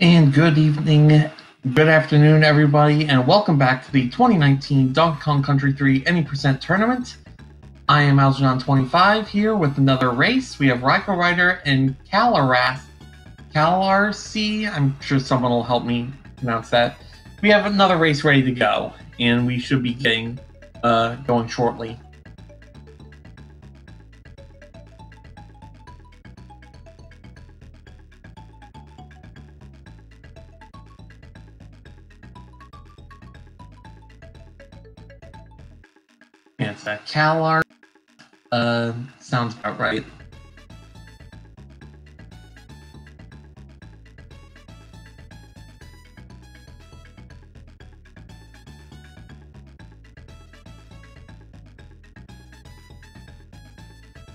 And good evening, good afternoon, everybody, and welcome back to the 2019 Donkey Kong Country 3 Any Percent Tournament. I am Algernon25 here with another race. We have RaikouRider and kalarse. I'm sure someone will help me pronounce that. We have another race ready to go, and we should be getting going shortly. And it's a kalarse. Sounds about right.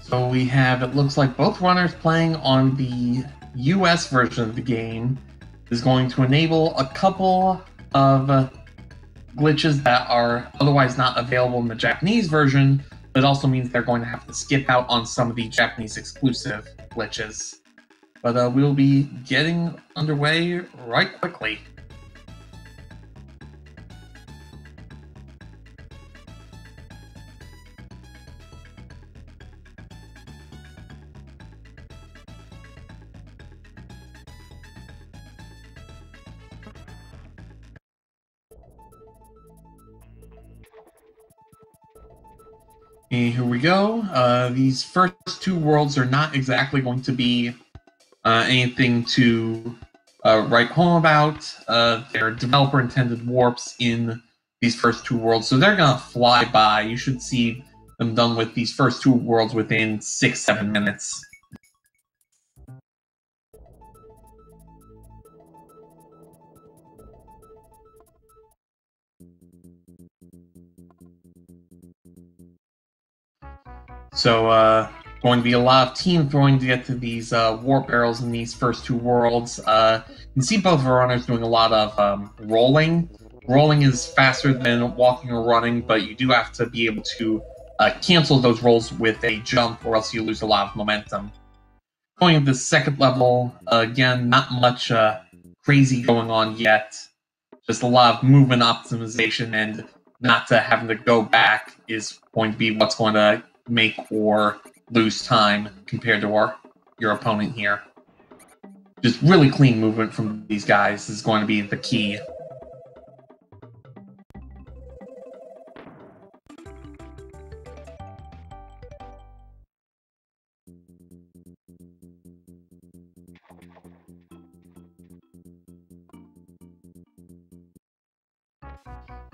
So we have, it looks like both runners playing on the US version of the game is going to enable a couple of glitches that are otherwise not available in the Japanese version, but it also means they're going to have to skip out on some of the Japanese exclusive glitches. But we'll be getting underway right quickly. And here we go. These first two worlds are not exactly going to be anything to write home about. They're developer-intended warps in these first two worlds, so they're going to fly by. You should see them done with these first two worlds within 6-7 minutes. So, going to be a lot of team throwing to get to these warp barrels in these first two worlds. You can see both of our runners doing a lot of rolling. Rolling is faster than walking or running, but you do have to be able to cancel those rolls with a jump, or else you lose a lot of momentum. Going to the second level, again, not much crazy going on yet. Just a lot of movement optimization, and not having to go back is going to be what's going to make or lose time compared to your opponent here. Just really clean movement from these guys is going to be the key.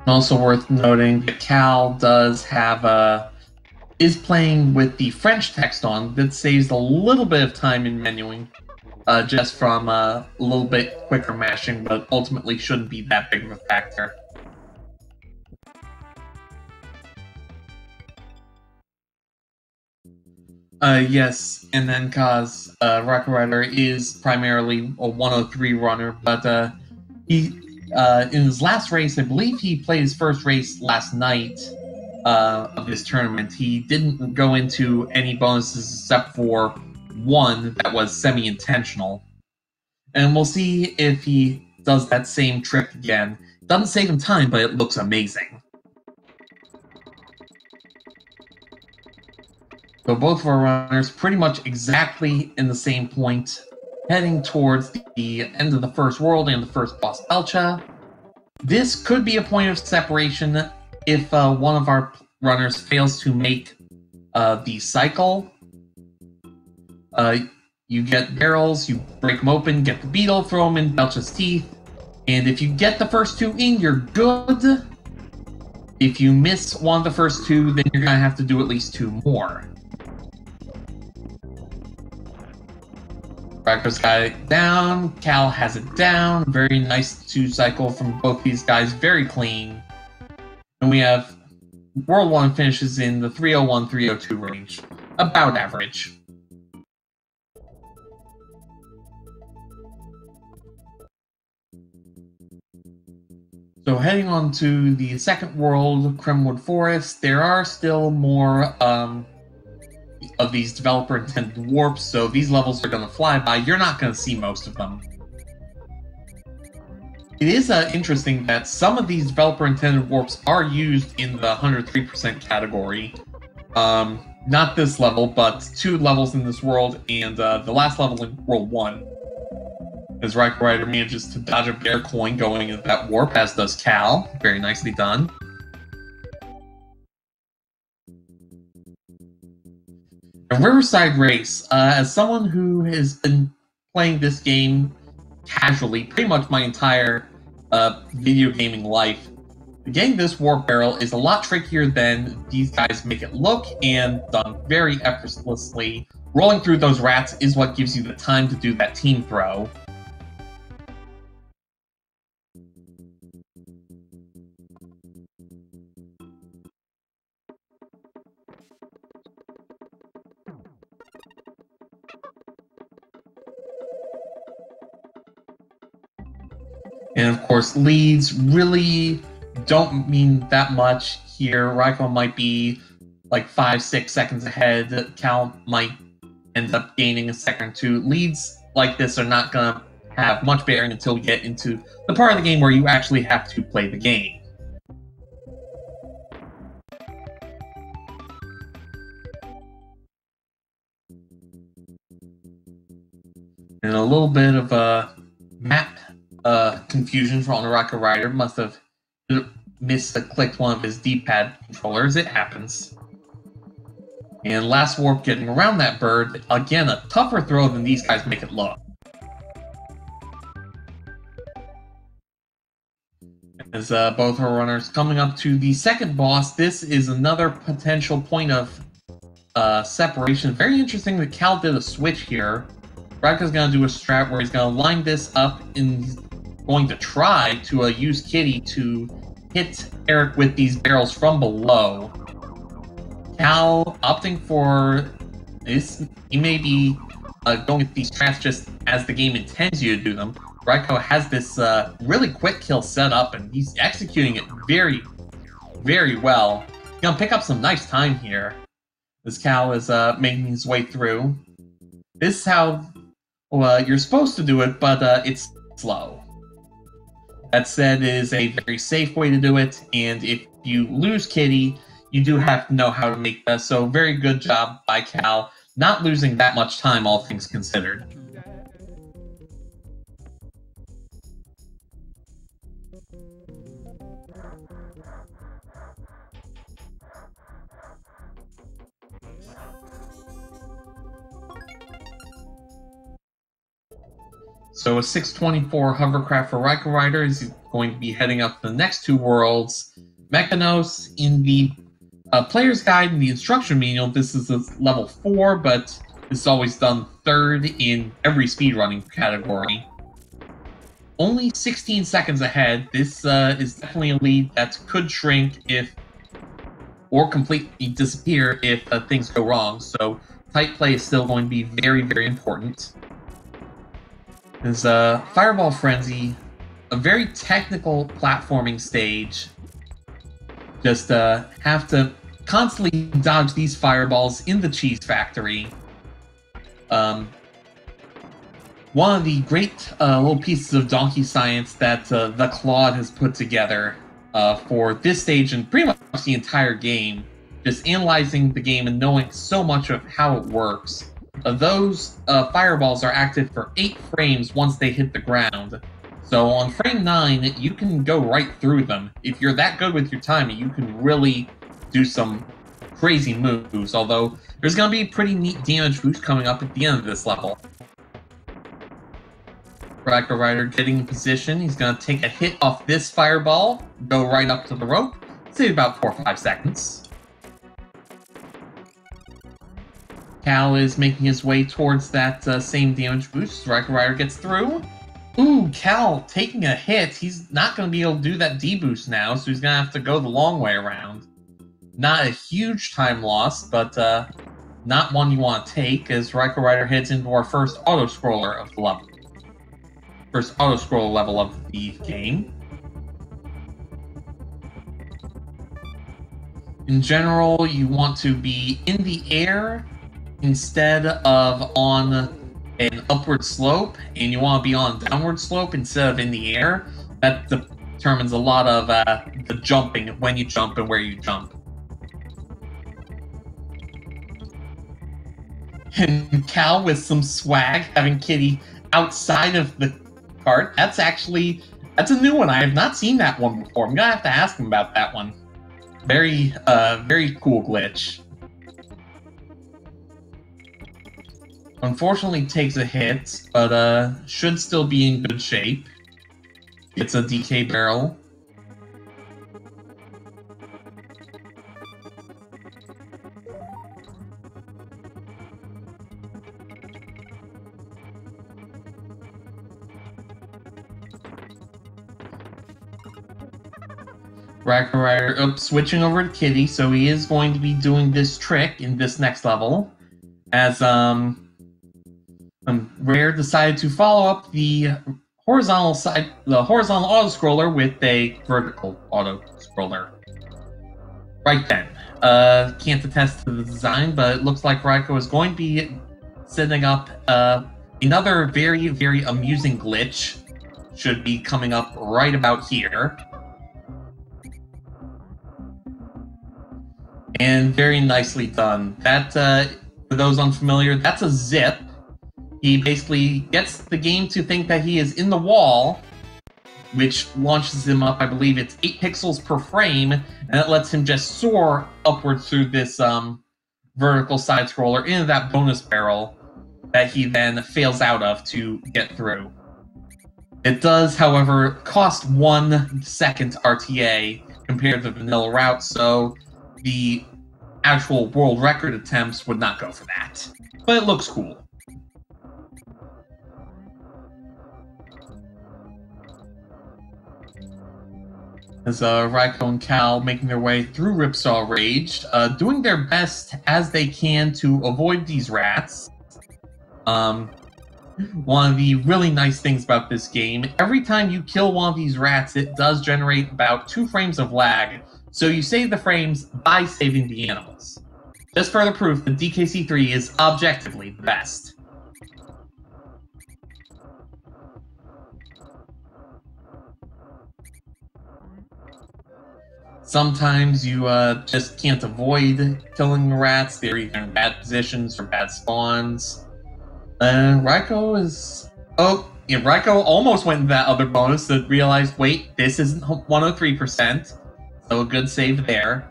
Also worth noting, the Cal does have is playing with the French text on. That saves a little bit of time in menuing, just from a little bit quicker mashing, but ultimately shouldn't be that big of a factor. Yes, and then cause RaikouRider is primarily a 103 runner, but he in his last race, I believe he played his first race last night of this tournament. He didn't go into any bonuses except for one that was semi-intentional. And we'll see if he does that same trick again. Doesn't save him time, but it looks amazing. So both of our runners pretty much exactly in the same point, heading towards the end of the first world and the first boss Belcha. This could be a point of separation if one of our runners fails to make the cycle. You get barrels, you break them open, get the beetle, throw them in Belcha's teeth, and if you get the first two in, you're good. If you miss one of the first two, then you're going to have to do at least two more. Raikou's got it down, Cal has it down. Very nice two-cycle from both these guys, very clean. And we have World 1 finishes in the 301-302 range, about average. So heading on to the second world, Kremwood Forest, there are still more of these developer-intended warps, so these levels are going to fly by. You're not going to see most of them. It is interesting that some of these developer-intended warps are used in the 103% category. Not this level, but 2 levels in this world, and the last level in World 1. As RaikouRider manages to dodge a bear coin going into that warp, as does Cal. Very nicely done. A Riverside Race. As someone who has been playing this game casually pretty much my entire video gaming life, getting this warp barrel is a lot trickier than these guys make it look, and done very effortlessly. Rolling through those rats is what gives you the time to do that team throw. And of course, leads really don't mean that much here. Raikou might be like 5-6 seconds ahead. Cal might end up gaining a second or two. Leads like this are not going to have much bearing until we get into the part of the game where you actually have to play the game. And a little bit of a map confusion on the RaikouRider. Must have clicked one of his D-pad controllers. It happens. And last warp getting around that bird. Again, a tougher throw than these guys make it look. As both our runners coming up to the second boss, this is another potential point of separation. Very interesting that Cal did a switch here. Raikou's going to do a strat where he's going to line this up and he's going to try to use Kitty to hit Eric with these barrels from below. Cal opting for this. He may be going with these strats just as the game intends you to do them. Raikou has this really quick kill set up, and he's executing it very, very well. He's going to pick up some nice time here as Cal is making his way through. This is how you're supposed to do it, but it's slow. That said, it is a very safe way to do it, and if you lose Kitty, you do have to know how to make that. So very good job by Cal, not losing that much time, all things considered. So a 624 hovercraft for RaikouRider is going to be heading up the next 2 worlds. Mechanos, in the player's guide and the instruction manual, this is a level 4, but this is always done 3rd in every speedrunning category. Only 16 seconds ahead. This is definitely a lead that could shrink or completely disappear if things go wrong. So tight play is still going to be very, very important. There's Fireball Frenzy, a very technical platforming stage. Just have to constantly dodge these fireballs in the cheese factory. One of the great little pieces of donkey science that the Claude has put together for this stage and pretty much the entire game, just analyzing the game and knowing so much of how it works. Those fireballs are active for 8 frames once they hit the ground. So on frame 9, you can go right through them. If you're that good with your timing, you can really do some crazy moves, although there's going to be a pretty neat damage boost coming up at the end of this level. RaikouRider getting in position. He's going to take a hit off this fireball, go right up to the rope, save about 4 or 5 seconds. Cal is making his way towards that same damage boost. RaikouRider gets through. Ooh, Cal taking a hit. He's not going to be able to do that D-boost now, so he's going to have to go the long way around. Not a huge time loss, but not one you want to take, as RaikouRider heads into our first auto-scroller of the level. First auto-scroll level of the game. In general, you want to be in the air instead of on an upward slope, and you want to be on a downward slope instead of in the air. That determines a lot of the jumping, when you jump and where you jump. And Cal with some swag, having Kitty outside of the cart. That's a new one. I have not seen that one before. I'm gonna have to ask him about that one. Very cool glitch. Unfortunately takes a hit, but should still be in good shape. It's a DK barrel. RaikouRider, switching over to Kitty, so he is going to be doing this trick in this next level. As Rare decided to follow up the horizontal auto-scroller with a vertical auto-scroller. Right then. Can't attest to the design, but it looks like Raikou is going to be setting up another very, very amusing glitch. Should be coming up right about here. And very nicely done. That, for those unfamiliar, that's a zip. He basically gets the game to think that he is in the wall, which launches him up, I believe it's 8 pixels per frame, and it lets him just soar upward through this vertical side-scroller into that bonus barrel that he then fails out of to get through. It does, however, cost 1 second RTA compared to the vanilla route, so the actual world record attempts would not go for that. But it looks cool. As Raikou and Cal making their way through Ripsaw Rage, doing their best as they can to avoid these rats. One of the really nice things about this game, every time you kill one of these rats, it does generate about 2 frames of lag, so you save the frames by saving the animals. Just further proof that DKC3 is objectively the best. Sometimes you just can't avoid killing the rats. They're either in bad positions or bad spawns. Raikou is... Oh, yeah, Raikou almost went into that other bonus to realize, wait, this isn't 103%. So a good save there.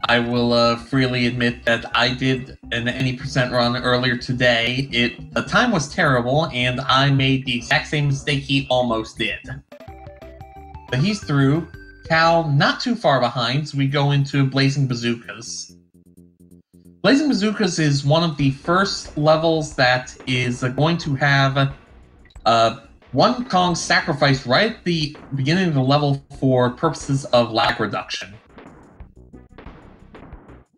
I will freely admit that I did an any percent run earlier today. The time was terrible, and I made the exact same mistake he almost did. But he's through. Cal not too far behind, so we go into Blazing Bazookas. Blazing Bazookas is one of the first levels that is going to have one Kong sacrificed right at the beginning of the level for purposes of lag reduction.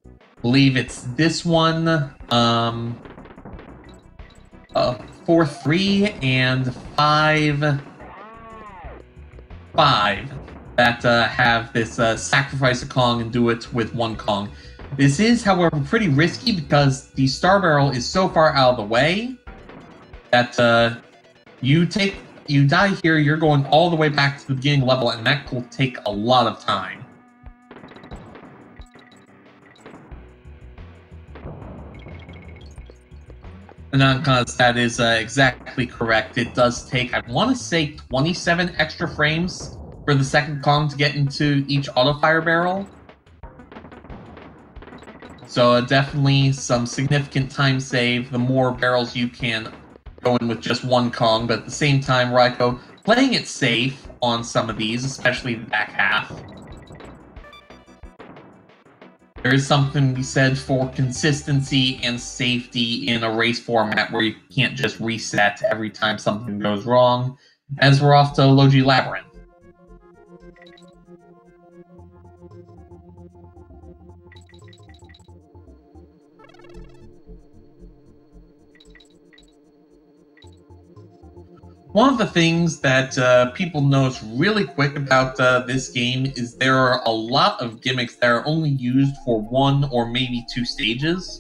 I believe it's this one, 4-3 and 5-5 that have this sacrifice a Kong and do it with one Kong. This is, however, pretty risky because the Star Barrel is so far out of the way that you die here, you're going all the way back to the beginning level, and that will take a lot of time. And because that is exactly correct, it does take, I want to say, 27 extra frames for the second Kong to get into each auto-fire barrel. So definitely some significant time save, the more barrels you can go in with just one Kong, but at the same time, Raikou playing it safe on some of these, especially the back half. There is something to be said for consistency and safety in a race format where you can't just reset every time something goes wrong, as we're off to Logi Labyrinth. One of the things that people notice really quick about this game is there are a lot of gimmicks that are only used for 1 or maybe 2 stages.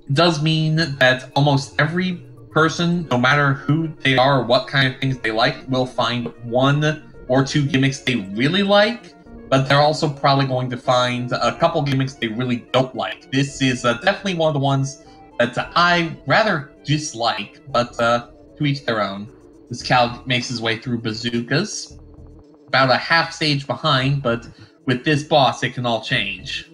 It does mean that almost every person, no matter who they are or what kind of things they like, will find one or two gimmicks they really like, but they're also probably going to find a couple gimmicks they really don't like. This is definitely one of the ones that I rather dislike, but to each their own. This Cal makes his way through bazookas, about a half stage behind, but with this boss, it can all change.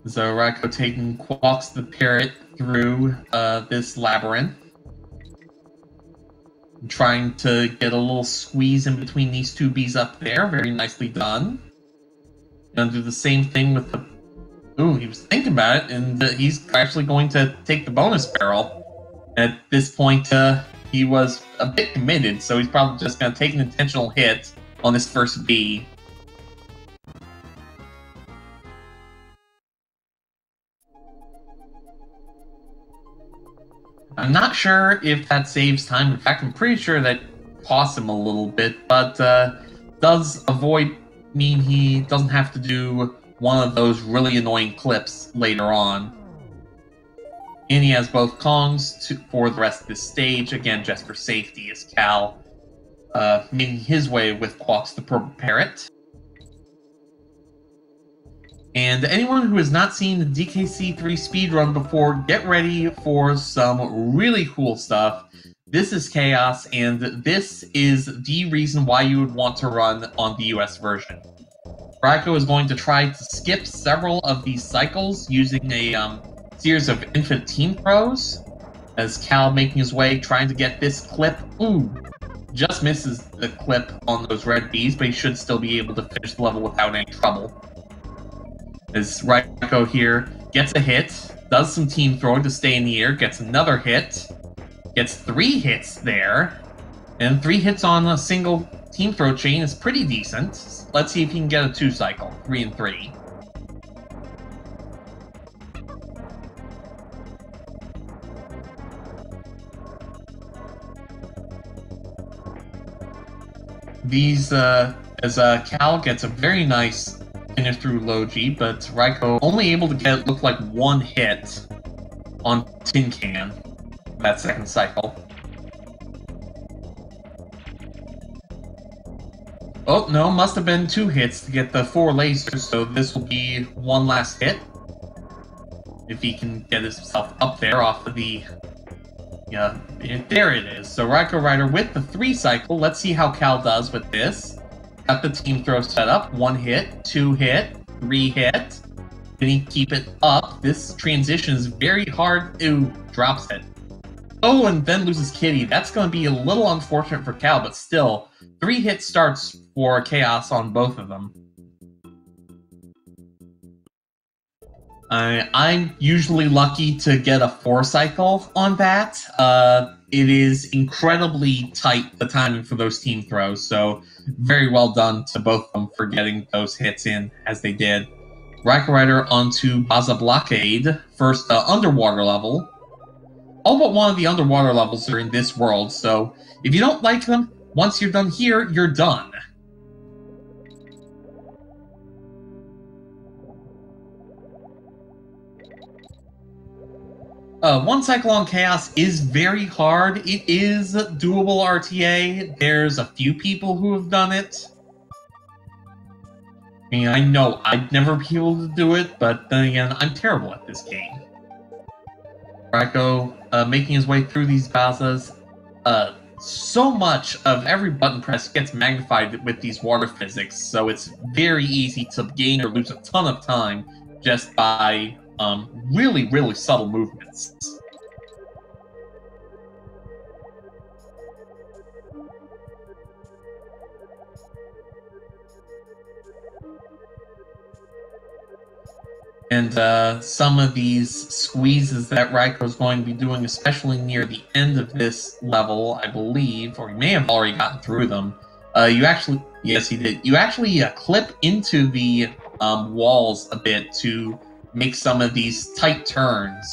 So Raikou taking Quox the Parrot through this labyrinth. Trying to get a little squeeze in between these two bees up there. Very nicely done. Gonna do the same thing with the... Ooh, he was thinking about it, and he's actually going to take the bonus barrel. At this point, he was a bit committed, so he's probably just gonna take an intentional hit on this first bee. I'm not sure if that saves time. In fact, I'm pretty sure that costs him a little bit, but does mean he doesn't have to do one of those really annoying clips later on. And he has both Kongs for the rest of this stage, again, just for safety, as Cal making his way with Quox the Purple Parrot. And anyone who has not seen the DKC3 speedrun before, get ready for some really cool stuff. This is Chaos, and this is the reason why you would want to run on the US version. Raikou is going to try to skip several of these cycles using a series of infant team throws, as Cal making his way, trying to get this clip. Ooh, just misses the clip on those red bees, but he should still be able to finish the level without any trouble. As Raikou here gets a hit, does some team throwing to stay in the air, gets another hit, gets 3 hits there, and 3 hits on a single team throw chain is pretty decent. Let's see if he can get a 2-cycle, 3 and 3. These, as Cal gets a very nice finish through Logi, but Raikou only able to get, look like 1 hit on Tin Can that second cycle. Oh, no, must have been 2 hits to get the 4 lasers, so this will be 1 last hit. If he can get himself up there off of the... Yeah, there it is. So RaikouRider with the 3-cycle. Let's see how Cal does with this. Got the team throw set up. 1 hit, 2 hit, 3 hit. Can he keep it up? This transition is very hard. Ooh, drops it. Oh, and then loses Kitty. That's going to be a little unfortunate for Cal, but still, 3 hit starts for Chaos on both of them. I'm usually lucky to get a 4-cycle on that. It is incredibly tight, the timing for those team throws, so very well done to both of them for getting those hits in as they did. RaikouRider onto Baza Blockade, first underwater level. All but one of the underwater levels are in this world, so if you don't like them, once you're done here, you're done. One cycle on Chaos is very hard. It is doable RTA. There's a few people who have done it. I mean, I know I'd never be able to do it, but then again, I'm terrible at this game. Raikou making his way through these Bazas. So much of every button press gets magnified with these water physics, so it's very easy to gain or lose a ton of time just by really, really subtle movements. And some of these squeezes that Raikou is going to be doing, especially near the end of this level, I believe, or he may have already gotten through them. Yes, he did. You actually clip into the walls a bit to make some of these tight turns.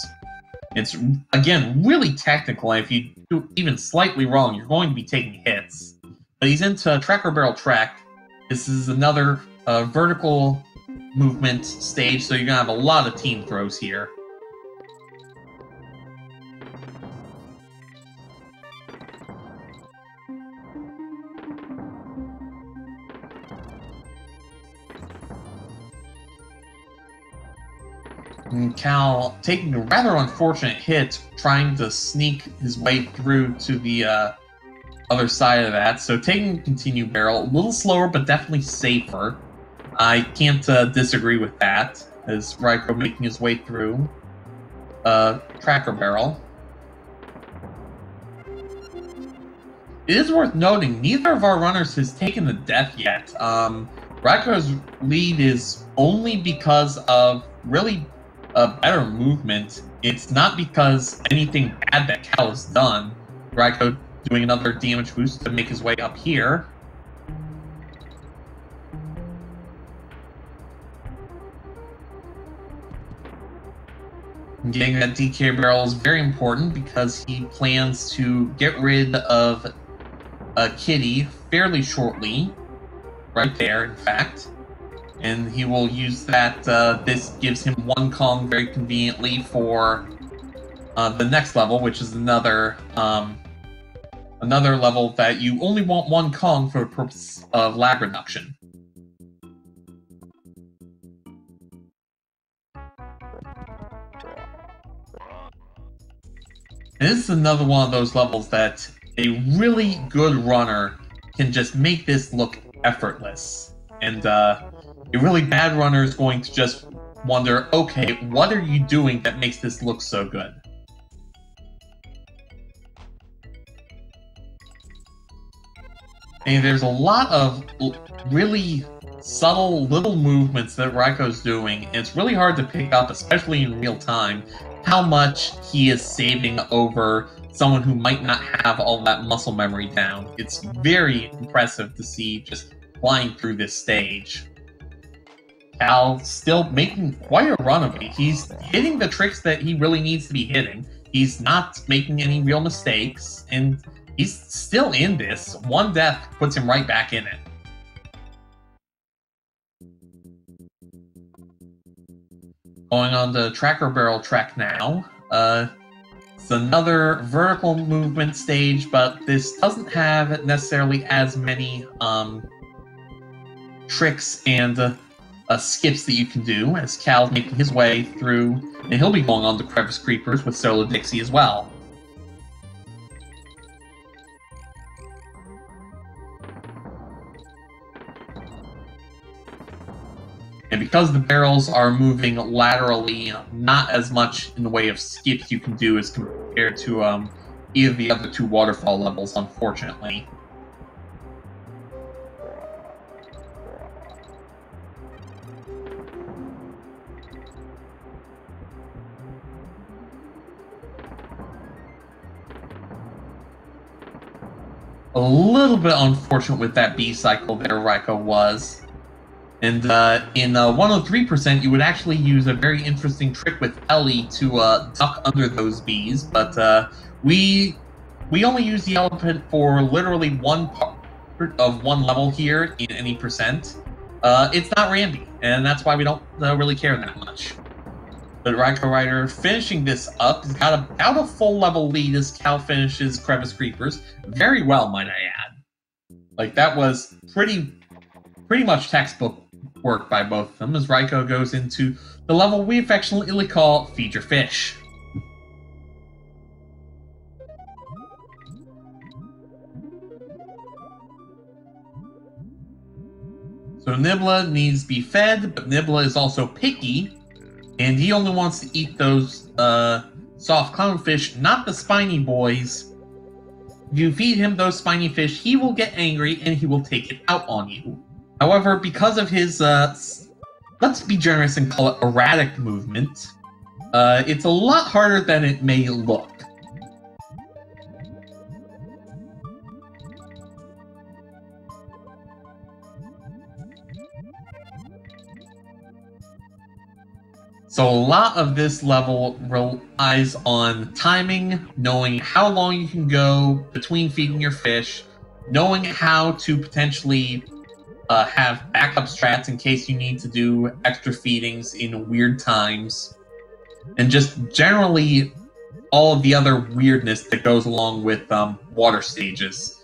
It's, again, really technical, and if you do even slightly wrong, you're going to be taking hits. But he's into Tracker Barrel Track. This is another vertical movement stage, so you're gonna have a lot of team throws here. And Cal taking a rather unfortunate hit, trying to sneak his way through to the other side of that. So taking continue barrel, a little slower, but definitely safer. I can't disagree with that, as Raikou making his way through tracker barrel. It is worth noting, neither of our runners has taken the death yet. Raikou's lead is only because of really better movement. It's not because anything bad that Cal has done. Raikou doing another damage boost to make his way up here. And getting that DK barrel is very important because he plans to get rid of Kitty fairly shortly. Right there, in fact. And he will use that. This gives him one Kong very conveniently for the next level, which is another level that you only want one Kong for the purpose of lag reduction. And this is another one of those levels that a really good runner can just make this look effortless. And a really bad runner is going to just wonder, okay, what are you doing that makes this look so good? And there's a lot of really subtle little movements that Raikou's doing, and it's really hard to pick up, especially in real time, how much he is saving over someone who might not have all that muscle memory down. It's very impressive to see just flying through this stage. Cal still making quite a run of it. He's hitting the tricks that he really needs to be hitting. He's not making any real mistakes, and he's still in this. One death puts him right back in it. Going on the tracker barrel track now. It's another vertical movement stage, but this doesn't have necessarily as many tricks and skips that you can do, as Cal's making his way through, and he'll be going on to Crevice Creepers with Solo Dixie as well. And because the barrels are moving laterally, not as much in the way of skips you can do as compared to either of the other two waterfall levels, unfortunately. A little bit unfortunate with that B cycle there, Raikou was. And in 103%, you would actually use a very interesting trick with Ellie to duck under those bees, but we only use the elephant for literally one part of one level here in any percent. It's not Randy, and that's why we don't really care that much. But RaikouRider finishing this up, he's got about a full level lead as Cal finishes Crevice Creepers. Very well, might I add. Like, that was pretty much textbook work by both of them, as Raikou goes into the level we affectionately call Feed Your Fish. So Nibla needs to be fed, but Nibla is also picky, and he only wants to eat those soft clownfish, not the spiny boys. If you feed him those spiny fish, he will get angry and he will take it out on you. However, because of his, let's be generous and call it erratic movement, it's a lot harder than it may look. So a lot of this level relies on timing, knowing how long you can go between feeding your fish, knowing how to potentially have backup strats in case you need to do extra feedings in weird times, and just generally all of the other weirdness that goes along with water stages.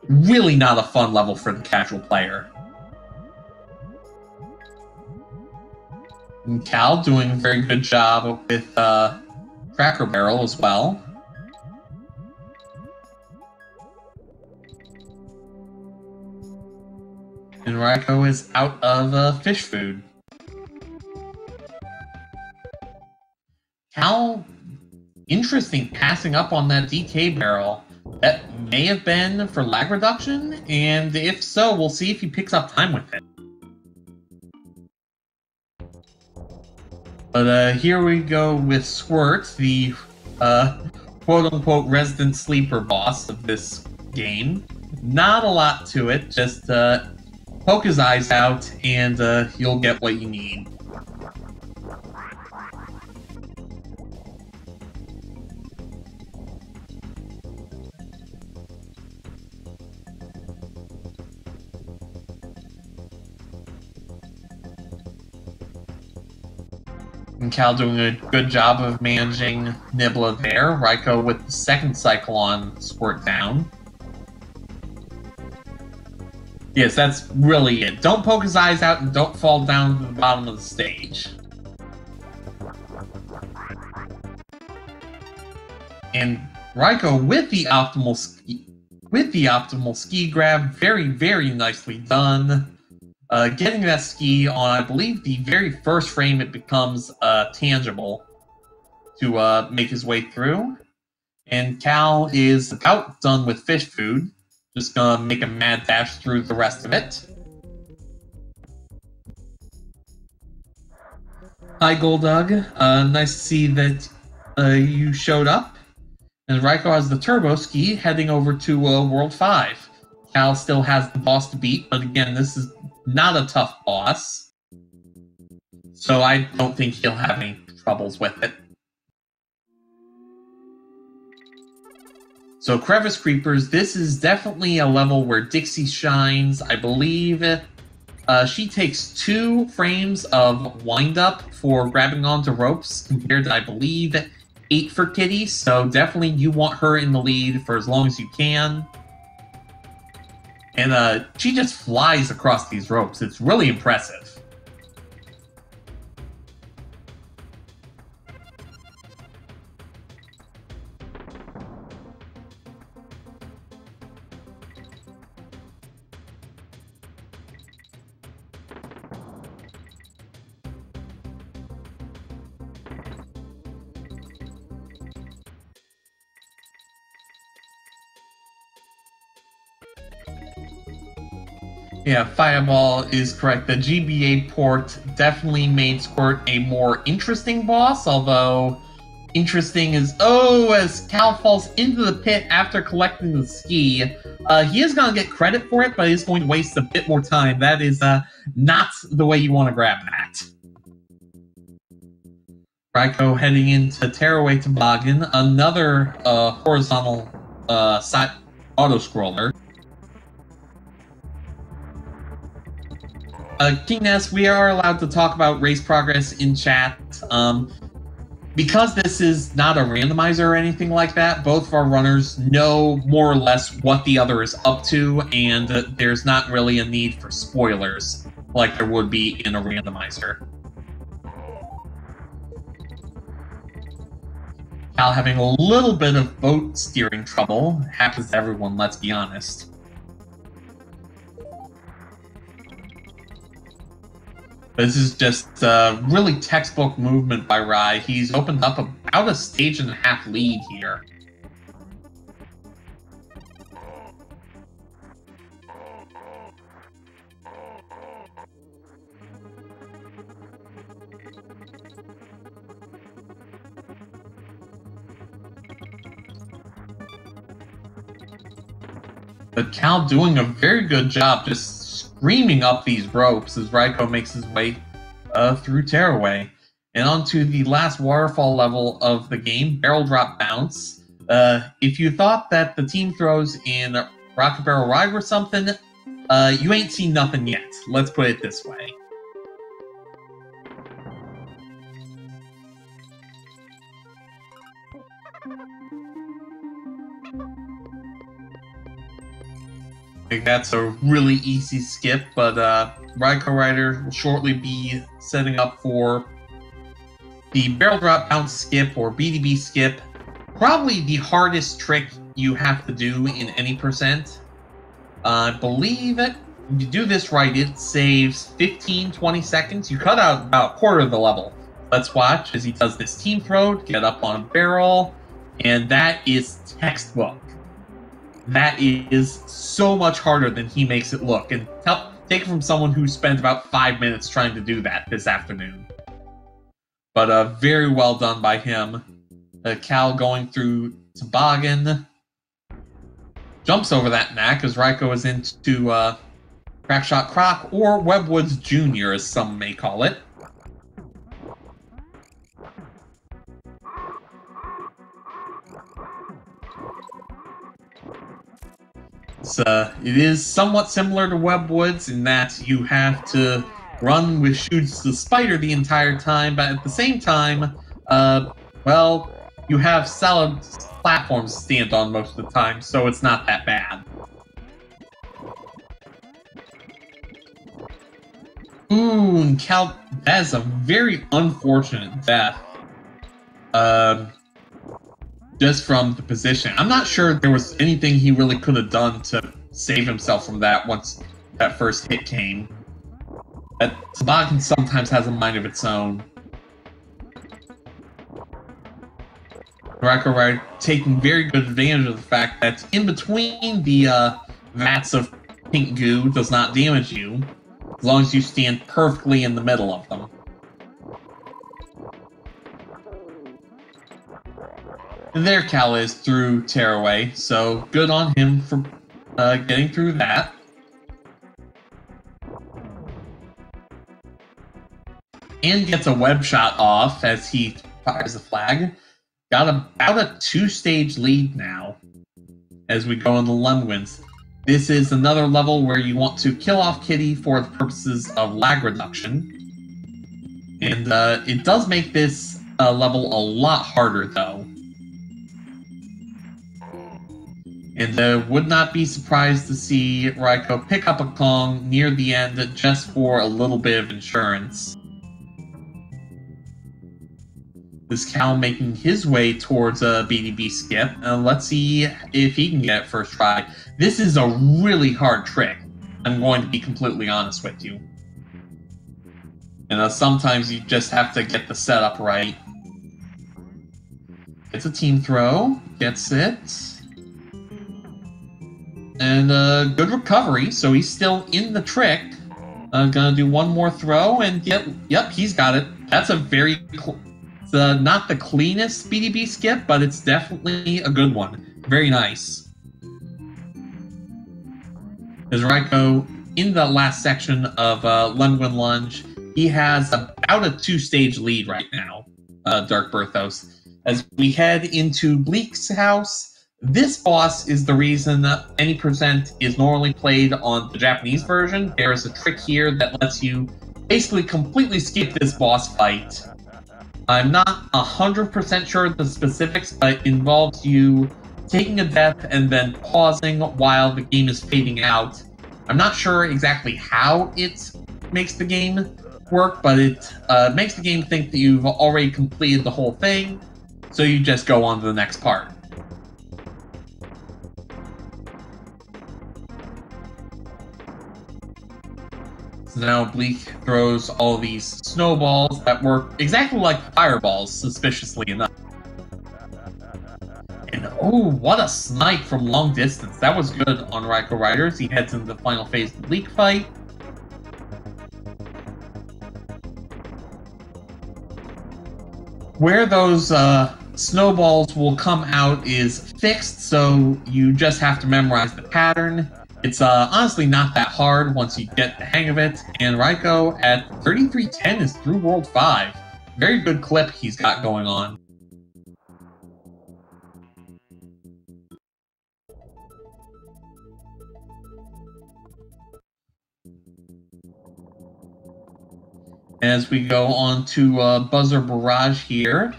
Really not a fun level for the casual player. And Cal doing a very good job with Cracker Barrel as well. And Raikou is out of fish food. Cal, interesting, passing up on that DK barrel. That may have been for lag reduction, and if so, we'll see if he picks up time with it. But here we go with Squirt, the quote-unquote resident sleeper boss of this game. Not a lot to it, just poke his eyes out and you'll get what you need. And Cal doing a good job of managing Nibbler there. Raikou with the second cycle on Squirt down. Yes, that's really it. Don't poke his eyes out and don't fall down to the bottom of the stage. And Raikou with the optimal ski grab, very, very nicely done. Getting that ski on, I believe, the very first frame, it becomes tangible to make his way through. And Cal is about done with fish food. Just gonna make a mad dash through the rest of it. Hi, Goldug. Nice to see that you showed up. And Raikou has the Turbo Ski heading over to World 5. Cal still has the boss to beat, but again, this is not a tough boss. So I don't think he'll have any troubles with it. So Crevice Creepers, this is definitely a level where Dixie shines. I believe she takes 2 frames of wind-up for grabbing onto ropes compared to, I believe, 8 for Kitty. So definitely you want her in the lead for as long as you can. And she just flies across these ropes. It's really impressive. Yeah, Fireball is correct. The GBA port definitely made Squirt a more interesting boss, although interesting is, as Cal falls into the pit after collecting the ski, he is going to get credit for it, but he's going to waste a bit more time. That is not the way you want to grab that. Raikou heading into Tearaway Toboggan, another horizontal side auto-scroller. King Ness, we are allowed to talk about race progress in chat. Because this is not a randomizer or anything like that, both of our runners know more or less what the other is up to, and there's not really a need for spoilers like there would be in a randomizer. Cal having a little bit of boat steering trouble. Happens to everyone, let's be honest. This is just really textbook movement by Rai. He's opened up about a stage and a half lead here. But Cal doing a very good job just screaming up these ropes as Raikou makes his way through Tearaway. And onto the last waterfall level of the game, Barrel Drop Bounce. If you thought that the team throws in Rocket Barrel Ride were something, you ain't seen nothing yet. Let's put it this way. I think that's a really easy skip, but RaikouRider will shortly be setting up for the barrel drop bounce skip or BDB skip. Probably the hardest trick you have to do in any percent. I believe it. If you do this right, it saves 15-20 seconds. You cut out about a quarter of the level. Let's watch as he does this team throw, get up on a barrel, and that is textbook. That is so much harder than he makes it look. And take it from someone who spent about 5 minutes trying to do that this afternoon. But very well done by him. Cal going through toboggan. Jumps over that knack as Raikou is into Crackshot Croc, or Webwoods Jr., as some may call it. It is somewhat similar to Webwoods in that you have to run with Shoots the Spider the entire time, but at the same time, well, you have solid platforms to stand on most of the time, so it's not that bad. Ooh, and Cal, that is a very unfortunate death. Just from the position. I'm not sure there was anything he really could have done to save himself from that once that first hit came. That toboggan sometimes has a mind of its own. RaikouRider taking very good advantage of the fact that in between the vats of pink goo does not damage you, as long as you stand perfectly in the middle of them. And there Cal is through Tearaway, so good on him for getting through that. And gets a web shot off as he fires the flag. Got about a 2-stage lead now as we go into Lemwins. This is another level where you want to kill off Kitty for the purposes of lag reduction. And it does make this level a lot harder, though. And would not be surprised to see Raikou pick up a Kong near the end just for a little bit of insurance. This Cal making his way towards a BDB skip. Let's see if he can get it first try. This is a really hard trick. I'm going to be completely honest with you. And sometimes you just have to get the setup right. It's a team throw. Gets it. And good recovery, so he's still in the trick. Gonna do one more throw, and yep, he's got it. That's a very... It's not the cleanest BDB skip, but it's definitely a good one. Very nice. As Raikou, in the last section of Lemwin Lunge, he has about a 2-stage lead right now, Dark Berthos. As we head into Bleak's house, this boss is the reason that any percent is normally played on the Japanese version. There is a trick here that lets you basically completely skip this boss fight. I'm not 100% sure of the specifics, but it involves you taking a death and then pausing while the game is fading out. I'm not sure exactly how it makes the game work, but it makes the game think that you've already completed the whole thing, so you just go on to the next part. So now Bleak throws all these snowballs that work exactly like fireballs, suspiciously enough. And oh, what a snipe from long distance. That was good on RaikouRider as he heads into the final phase of the Bleak fight. Where those snowballs will come out is fixed, so you just have to memorize the pattern. It's honestly not that hard once you get the hang of it, and Raikou at 3310 is through World 5. Very good clip he's got going on. As we go on to Buzzer Barrage here,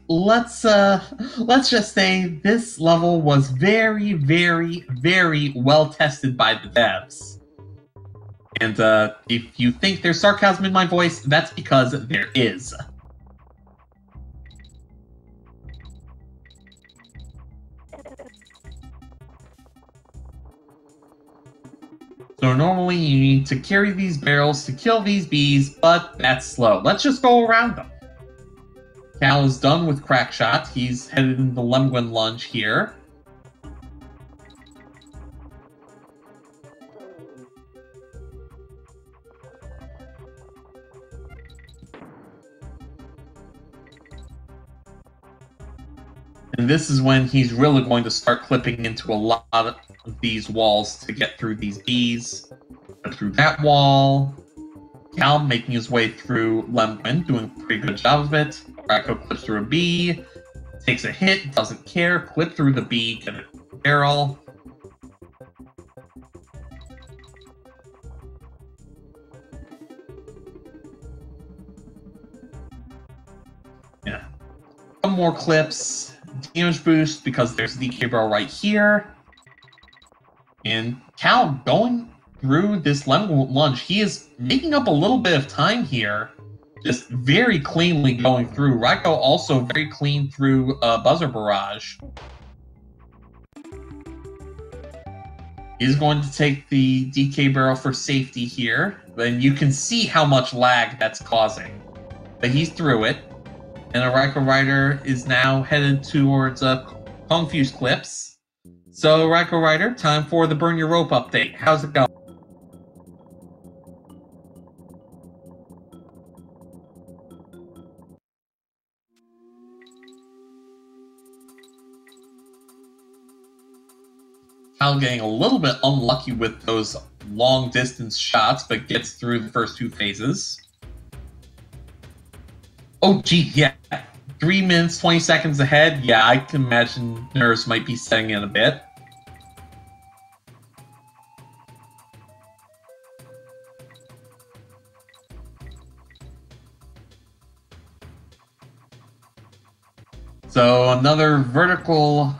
let's just say this level was very, very, very well tested by the devs. And if you think there's sarcasm in my voice, that's because there is. So normally you need to carry these barrels to kill these bees, but that's slow. Let's just go around them. Cal is done with Crackshot. He's headed into the Lemguin Lunge here. And this is when he's really going to start clipping into a lot of these walls to get through these bees. Get through that wall. Cal making his way through Lemguin, doing a pretty good job of it. Raikou clips through a bee, takes a hit, doesn't care, clip through the bee, get a barrel. Yeah. Some more clips. Damage boost because there's a DK barrel right here. And Cal going through this Lemguin Lunge, he is making up a little bit of time here. Just very cleanly going through. Raikou also very clean through Buzzer Barrage. He's going to take the DK barrel for safety here. And you can see how much lag that's causing. But he's through it. And a RaikouRider is now headed towards Confuse Clips. So, RaikouRider, time for the Burn Your Rope update. How's it going? Cal getting a little bit unlucky with those long-distance shots, but gets through the first two phases. Oh, gee, yeah. 3 minutes, 20 seconds ahead. Yeah, I can imagine nerves might be setting in a bit. So, another vertical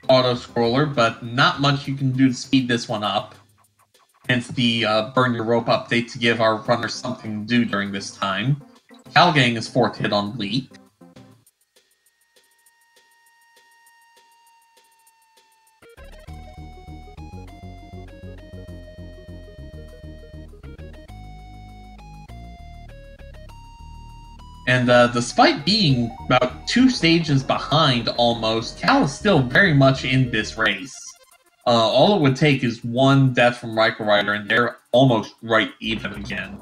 auto-scroller, but not much you can do to speed this one up. Hence the Burn Your Rope update to give our runners something to do during this time. Cal getting his 4th hit on Bleak. And despite being about 2 stages behind almost, Cal is still very much in this race. All it would take is 1 death from RaikouRider, and they're almost right even again.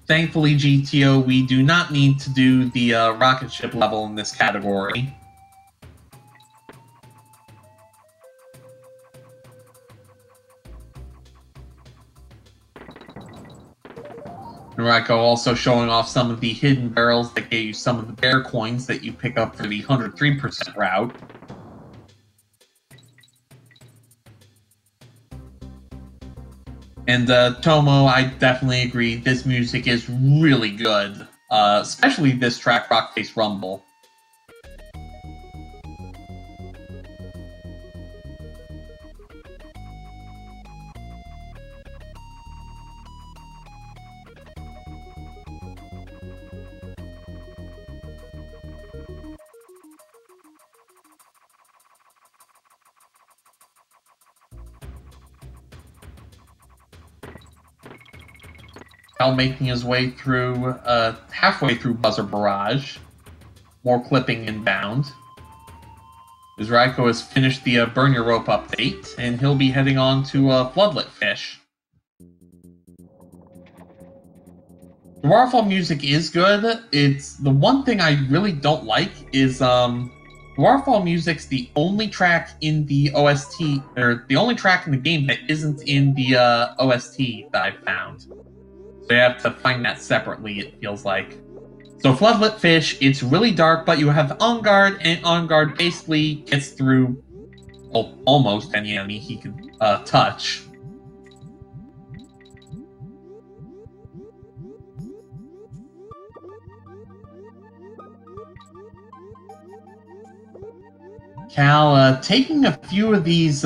Thankfully, GTO, we do not need to do the rocket ship level in this category. Raikou also showing off some of the hidden barrels that gave you some of the bear coins that you pick up for the 103% route. And Tomo, I definitely agree, this music is really good. Especially this track, Rock Face Rumble. Cal making his way through, halfway through Buzzer Barrage. More clipping inbound. As Raikou has finished the Burn Your Rope update, and he'll be heading on to Floodlit Fish. The waterfall music is good. It's the one thing I really don't like is waterfall music's the only track in the OST, or the only track in the game that isn't in the OST that I've found. So you have to find that separately, it feels like. So Floodlit Fish, it's really dark, but you have On Guard, and On Guard basically gets through almost any enemy he can touch. Cal taking a few of these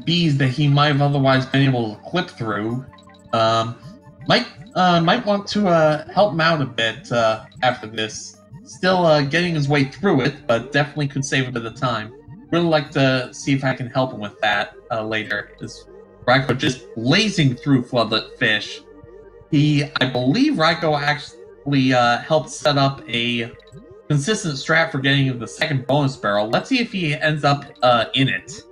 bees that he might have otherwise been able to clip through might want to help him out a bit after this. Still getting his way through it, but definitely could save a bit of time. Really like to see if I can help him with that later. This Raikou just blazing through Floodlit Fish. I believe Raikou actually helped set up a consistent strat for getting the second bonus barrel. Let's see if he ends up in it.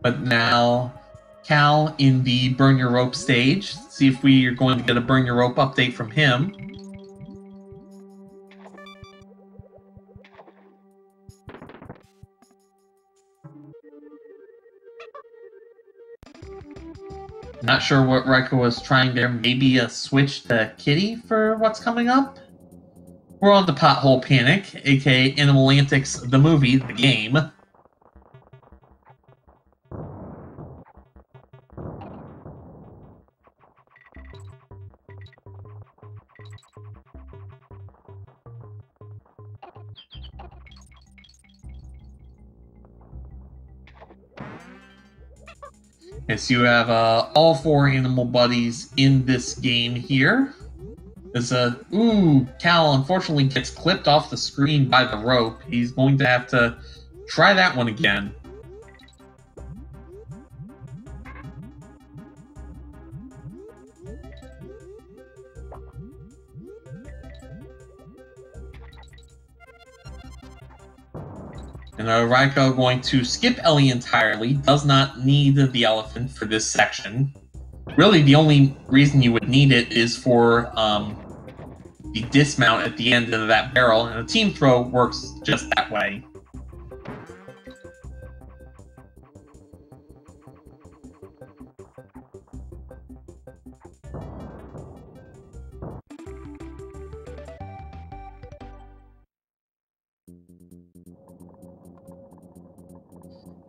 But now, Cal in the Burn Your Rope stage. See if we are going to get a Burn Your Rope update from him. Not sure what Raikou was trying there. Maybe a switch to Kitty for what's coming up? We're on to Pothole Panic, aka Animal Antics, the movie, the game. Yes, you have all 4 animal buddies in this game here. There's Cal unfortunately gets clipped off the screen by the rope. He's going to have to try that one again. And Raikou going to skip Ellie entirely, does not need the elephant for this section. Really, the only reason you would need it is for the dismount at the end of that barrel, and a team throw works just that way.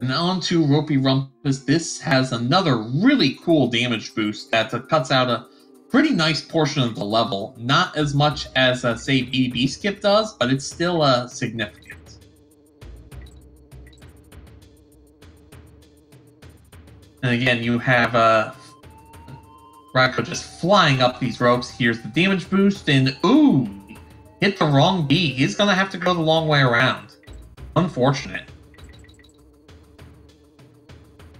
And on to Ropey Rumpus. This has another really cool damage boost that cuts out a pretty nice portion of the level. Not as much as, say, BB Skip does, but it's still significant. And again, you have Raikou just flying up these ropes. Here's the damage boost, and ooh! Hit the wrong bee. He's gonna have to go the long way around. Unfortunate.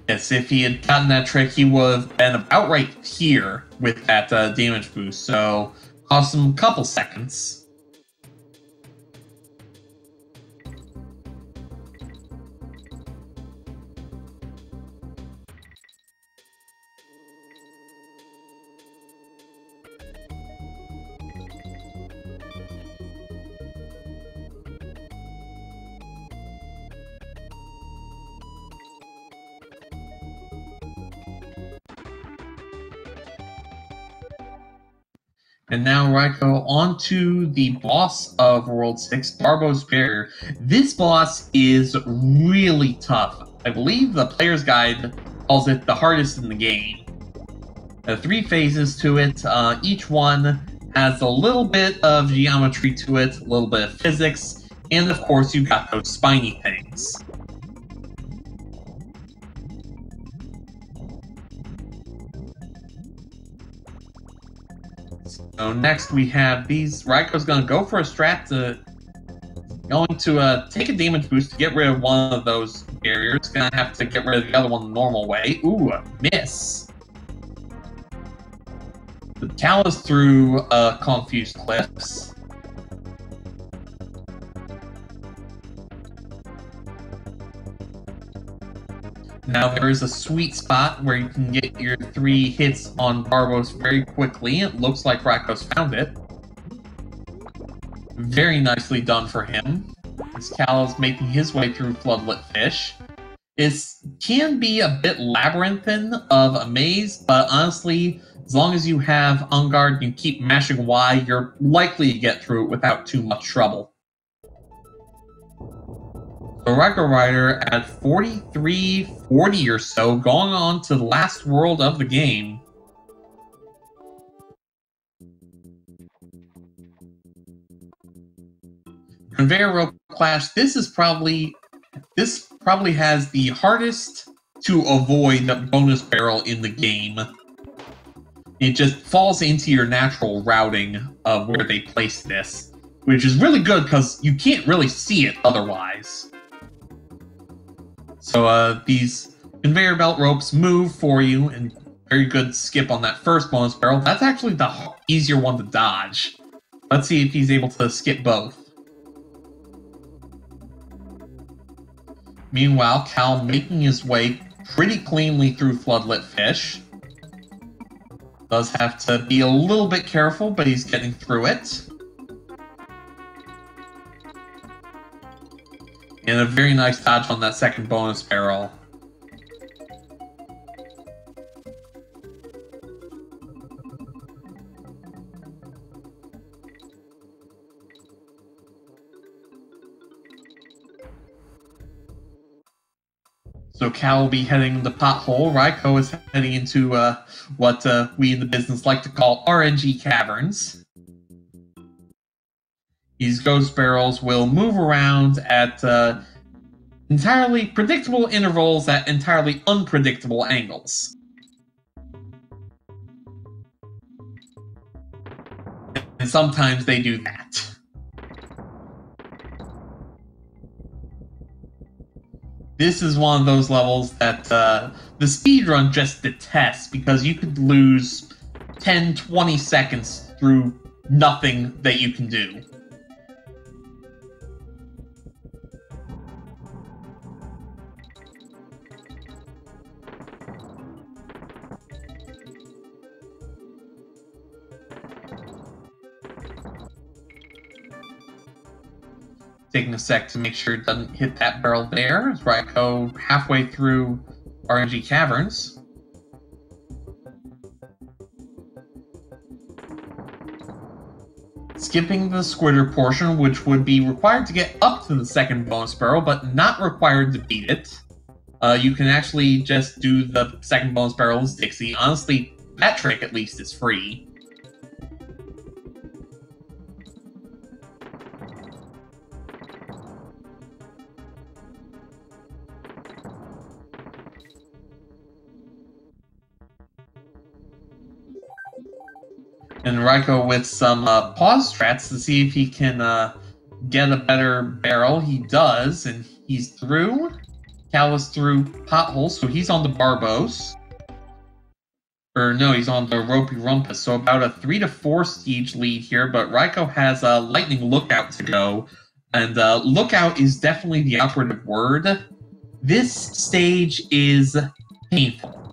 Yes, if he had gotten that trick, he would have been about right here with that damage boost, so cost him a couple seconds. And now Raikou onto the boss of World 6, Barbo's Barrier. This boss is really tough. I believe the player's guide calls it the hardest in the game. There are 3 phases to it. Each one has a little bit of geometry to it, a little bit of physics, and of course you've got those spiny things. So next we have these. Raikou's going to go for a strat going to take a damage boost to get rid of one of those barriers. Going to have to get rid of the other one the normal way. Ooh, a miss. The Cal is through Confused Cliffs. Now there is a sweet spot where you can get your 3 hits on Barbos very quickly. It looks like Raikou's found it. Very nicely done for him. As Cal is making his way through Floodlit Fish. It can be a bit labyrinthine of a maze, but honestly, as long as you have On Guard and you keep mashing Y, you're likely to get through it without too much trouble. So RaikouRider at 4340 or so, going on to the last world of the game. Conveyor rope clash. This probably has the hardest to avoid bonus barrel in the game. It just falls into your natural routing of where they place this, which is really good because you can't really see it otherwise. So these conveyor belt ropes move for you, and very good skip on that first bonus barrel. That's actually the easier one to dodge. Let's see if he's able to skip both. Meanwhile, Cal making his way pretty cleanly through Floodlit Fish. Does have to be a little bit careful, but he's getting through it. And a very nice dodge on that second bonus barrel. So Cal will be heading the pothole. Raikou is heading into what we in the business like to call RNG caverns. These ghost barrels will move around at entirely predictable intervals at entirely unpredictable angles. And sometimes they do that. This is one of those levels that the speedrun just detests because you could lose 10-20 seconds through nothing that you can do. Taking a sec to make sure it doesn't hit that barrel there. As Raikou halfway through RNG Caverns. Skipping the squitter portion, which would be required to get up to the second bonus barrel, but not required to beat it. You can actually just do the second bonus barrel as Dixie. Honestly, that trick at least is free. And Raikou with some pause strats to see if he can get a better barrel. He does, and he's through. Cal is through Pothole, so he's on the Barbos. Or no, he's on the Ropey Rumpus, so about a 3 to 4 stage lead here, but Raikou has a Lightning Lookout to go. And Lookout is definitely the operative word. This stage is painful.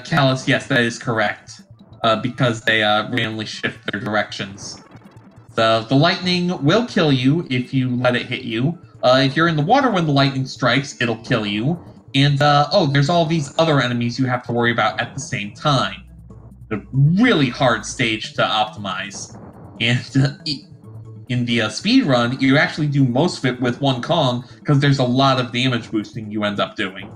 Callus, yes, that is correct. Because they randomly shift their directions. The lightning will kill you if you let it hit you. If you're in the water when the lightning strikes, it'll kill you. And, there's all these other enemies you have to worry about at the same time. A really hard stage to optimize. And in the speedrun, you actually do most of it with one Kong, because there's a lot of damage boosting you end up doing.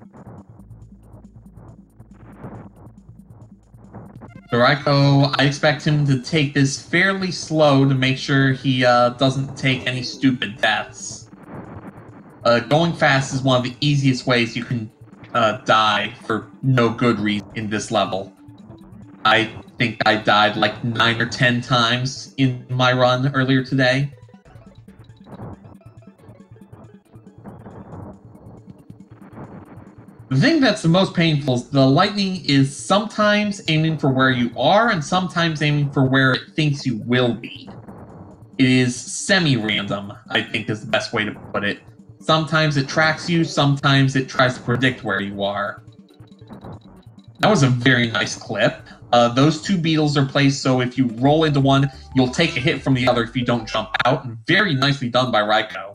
So Raikou, I expect him to take this fairly slow to make sure he doesn't take any stupid deaths. Going fast is one of the easiest ways you can die for no good reason in this level. I think I died like 9 or 10 times in my run earlier today. The thing that's the most painful is the lightning is sometimes aiming for where you are and sometimes aiming for where it thinks you will be. It is semi-random, I think is the best way to put it. Sometimes it tracks you, sometimes it tries to predict where you are. That was a very nice clip. Those two beetles are placed so if you roll into one, you'll take a hit from the other if you don't jump out. Very nicely done by Raikou.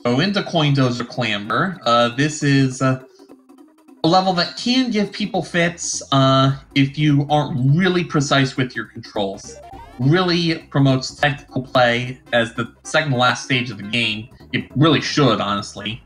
Go into Coin Dozer Clamber. This is a level that can give people fits if you aren't really precise with your controls. Really promotes technical play as the second to last stage of the game. It really should, honestly.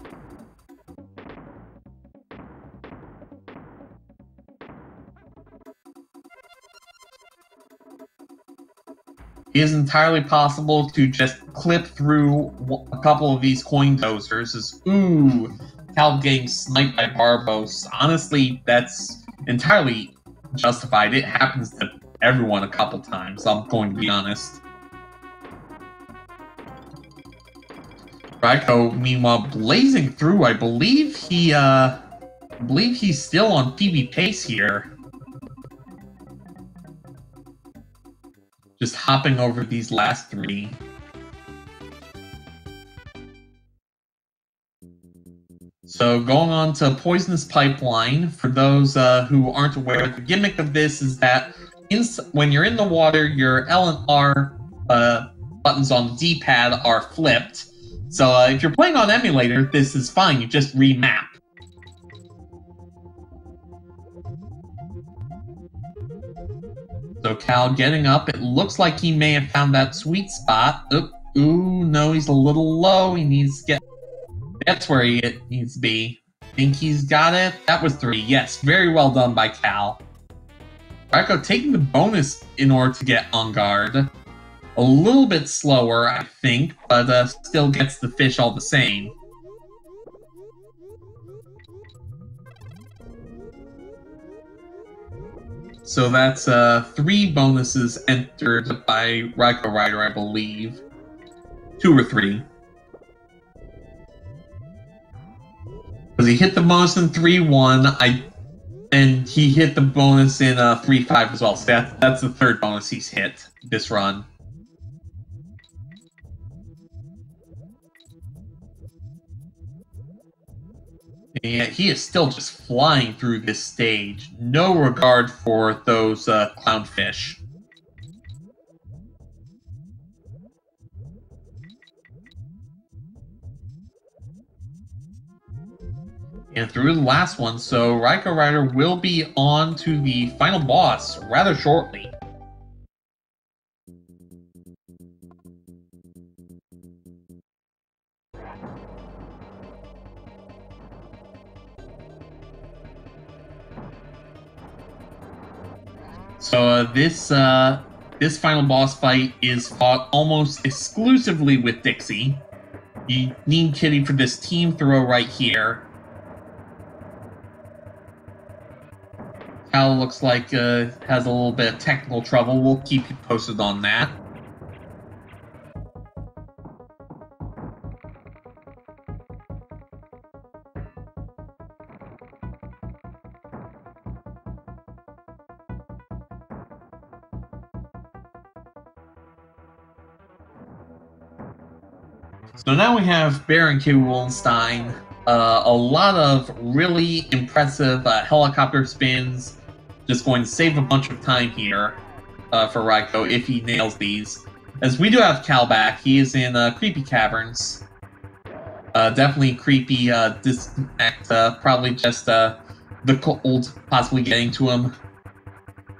It is entirely possible to just clip through a couple of these coin dozers. Ooh, Cal getting sniped by Barbos. Honestly, that's entirely justified. It happens to everyone a couple times, I'm going to be honest. Raikou, meanwhile, blazing through. I believe he's still on PB pace here. Just hopping over these last three. So going on to Poisonous Pipeline, for those who aren't aware, the gimmick of this is that when you're in the water, your L and R buttons on the D-pad are flipped. So if you're playing on emulator, this is fine, you just remap. So Cal getting up, it looks like he may have found that sweet spot. Ooh, no, he's a little low, he needs to get... That's where he needs to be. Think he's got it? That was 3, yes, very well done by Cal. Raikou taking the bonus in order to get on guard. A little bit slower, I think, but still gets the fish all the same. So that's 3 bonuses entered by RaikouRider, I believe. 2 or 3. Because he hit the bonus in 3-1, and he hit the bonus in 3-5 as well. So that's the 3rd bonus he's hit this run. And yet he is still just flying through this stage. No regard for those clownfish. And through the last one, so RaikouRider will be on to the final boss rather shortly. So this final boss fight is fought almost exclusively with Dixie. You need Kitty for this team throw right here. Cal looks like has a little bit of technical trouble. We'll keep you posted on that. So now we have Baron K. Wollenstein. A lot of really impressive helicopter spins. Just going to save a bunch of time here for Raikou if he nails these. As we do have Cal back, he is in Creepy Caverns. Definitely creepy disconnect, probably just the cold possibly getting to him.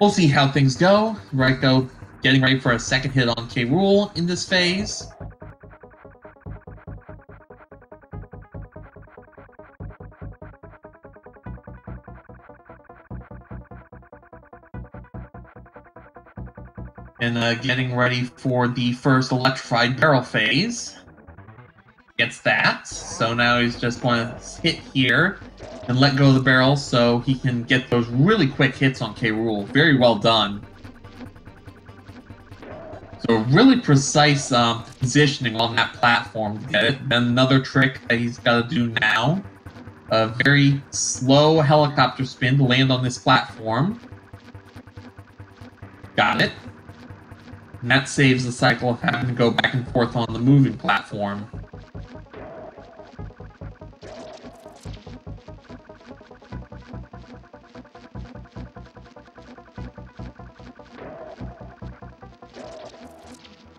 We'll see how things go. Raikou getting ready for a second hit on K. Rool in this phase. And getting ready for the first electrified barrel phase. Gets that. So now he's just going to hit here and let go of the barrel so he can get those really quick hits on K. Rool. Very well done. So really precise positioning on that platform to get it. Then another trick that he's got to do now. A very slow helicopter spin to land on this platform. Got it. And that saves the cycle of having to go back and forth on the moving platform.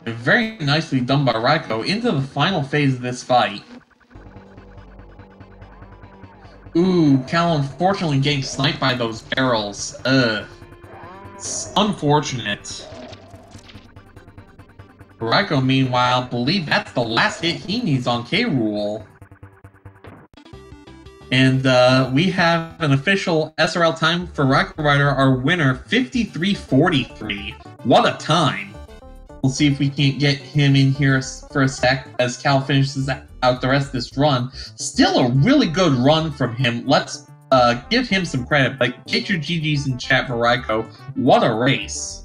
And very nicely done by Raikou into the final phase of this fight. Ooh, Cal unfortunately getting sniped by those barrels. Ugh. It's unfortunate. Raiko, meanwhile, believe that's the last hit he needs on K. Rool. And we have an official SRL time for RaikouRider, our winner, 53:43. What a time! We'll see if we can't get him in here for a sec as Cal finishes out the rest of this run. Still a really good run from him. Let's give him some credit, but get your GGs in chat for Raikou. What a race!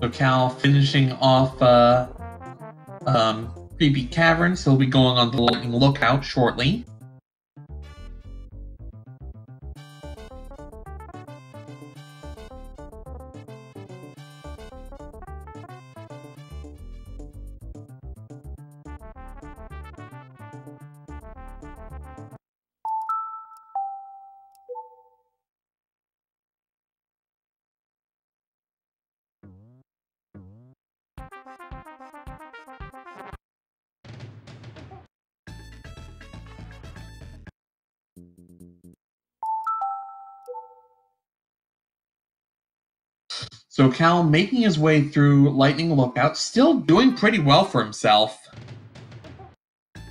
So Cal finishing off Creepy Caverns. He'll be going on the Lightning Lookout shortly. So Cal making his way through Lightning Lookout, still doing pretty well for himself. I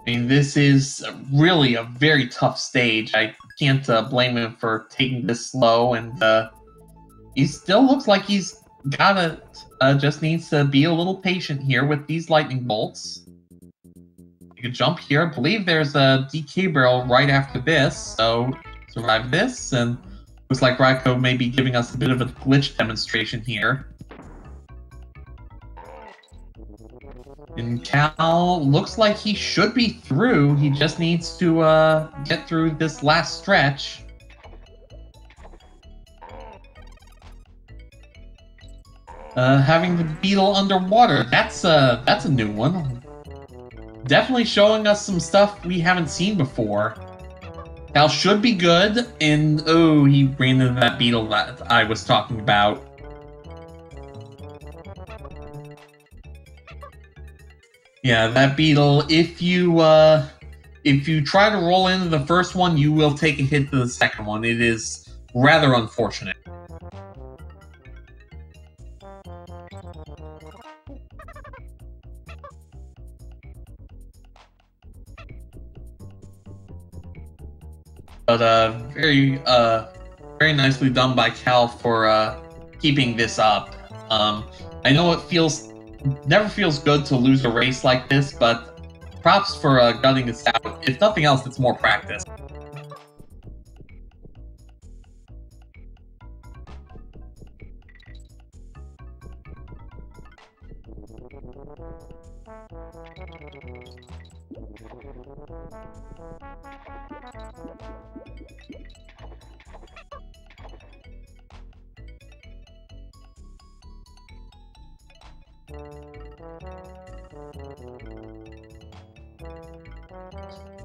mean, this is really a very tough stage. I can't blame him for taking this slow, and he still looks like he's got it. Just needs to be a little patient here with these lightning bolts. You can jump here. I believe there's a DK barrel right after this, so survive this, and looks like Raikou may be giving us a bit of a glitch demonstration here. And Cal looks like he should be through. He just needs to get through this last stretch. Having the beetle underwater, that's a new one. Definitely showing us some stuff we haven't seen before. Cal should be good, and oh, he ran into that beetle that I was talking about. Yeah, that beetle, if you try to roll into the first one, you will take a hit to the second one. It is rather unfortunate. But very nicely done by Cal for keeping this up. I know it never feels good to lose a race like this, but props for gutting this out. If nothing else, it's more practice.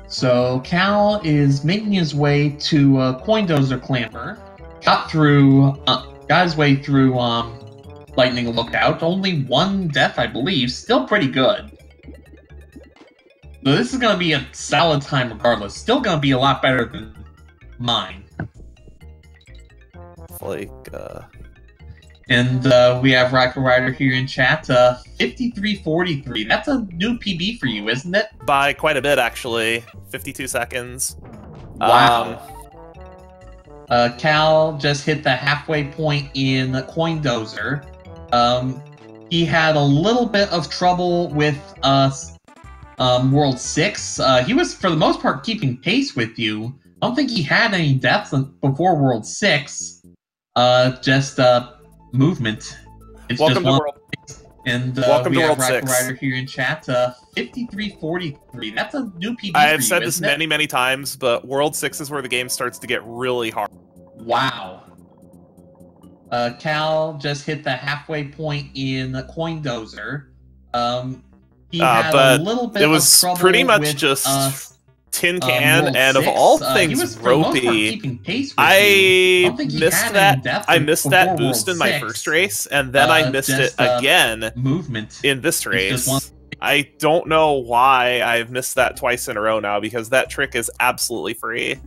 So Cal is making his way to Coindozer Clamber. Got his way through Lightning Lookout. Only one death, I believe. Still pretty good. So this is going to be a solid time regardless. Still going to be a lot better than mine. Like, And we have RaikouRider here in chat. 53:43. That's a new PB for you, isn't it? by quite a bit, actually. 52 seconds. Wow. Cal just hit the halfway point in Coindozer. He had a little bit of trouble with World 6. He was, for the most part, keeping pace with you. I don't think he had any deaths before World 6. Just movement. It's Welcome just to World. And Welcome we to have World 6. RaikouRider here in chat. 53:43. That's a new PB. I have said you, this isn't it? many times, but World 6 is where the game starts to get really hard. Wow. Cal just hit the halfway point in the coin dozer. He had a but little bit it was of trouble pretty much with, just tin can, World and 6. of all He things, was, for the most part, ropey. keeping pace with you. I Don't think he missed had that. any depth I missed before that World boost in my 6. first race, and then I missed it again movement in this It's just one. race. I don't know why I've missed that twice in a row now, because that trick is absolutely free.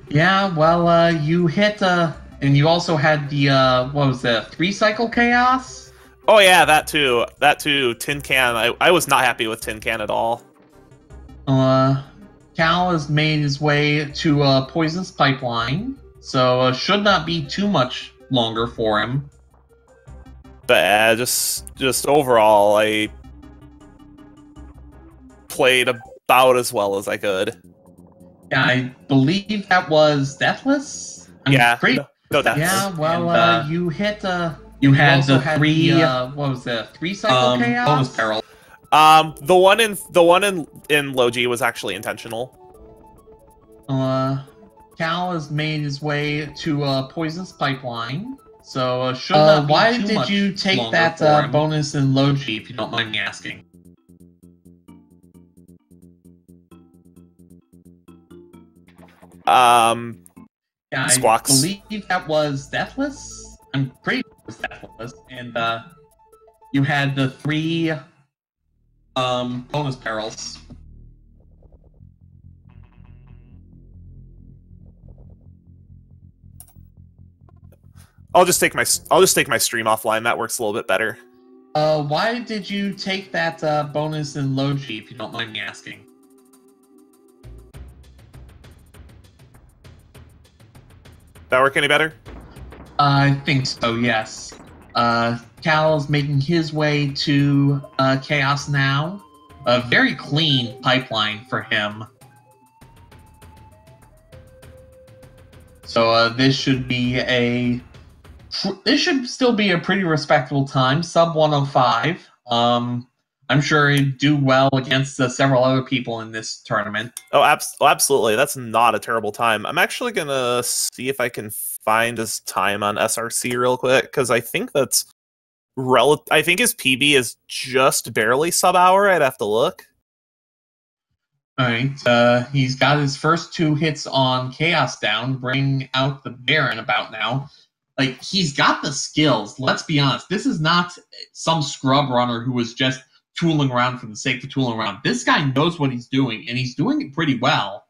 Yeah, well, you hit, and you also had the, what was that, 3-cycle chaos? Oh yeah, that too. That too. Tin can. I was not happy with tin can at all. Cal has made his way to Poisonous Pipeline, so should not be too much longer for him. But just overall, I played about as well as I could. Yeah, I believe that was Deathless? No deaths. Yeah, well, and, you hit, you had the three, what was that, 3-cycle chaos? Bonus barrel. The one in low G was actually intentional. Cal has made his way to Poisonous Pipeline, so should not be why too did much you take that bonus in low G, if you don't mind me asking? Yeah, Squawks. I believe that was Deathless. I'm pretty sure it was Deathless, and you had the 3 bonus barrels. I'll just take my stream offline. That works a little bit better. Why did you take that bonus in low G, if you don't mind me asking? That work any better? I think so, yes. Cal's making his way to Chaos now. A very clean pipeline for him. So this should be this should still be a pretty respectable time, sub 105. I'm sure he'd do well against several other people in this tournament. Oh, absolutely. That's not a terrible time. I'm actually going to see if I can find his time on SRC real quick, because I think that's I think his PB is just barely sub-hour. I'd have to look. All right. He's got his first 2 hits on Chaos down, bring out the Baron about now. Like, he's got the skills. Let's be honest. This is not some scrub runner who was just tooling around for the sake of tooling around. This guy knows what he's doing, and he's doing it pretty well.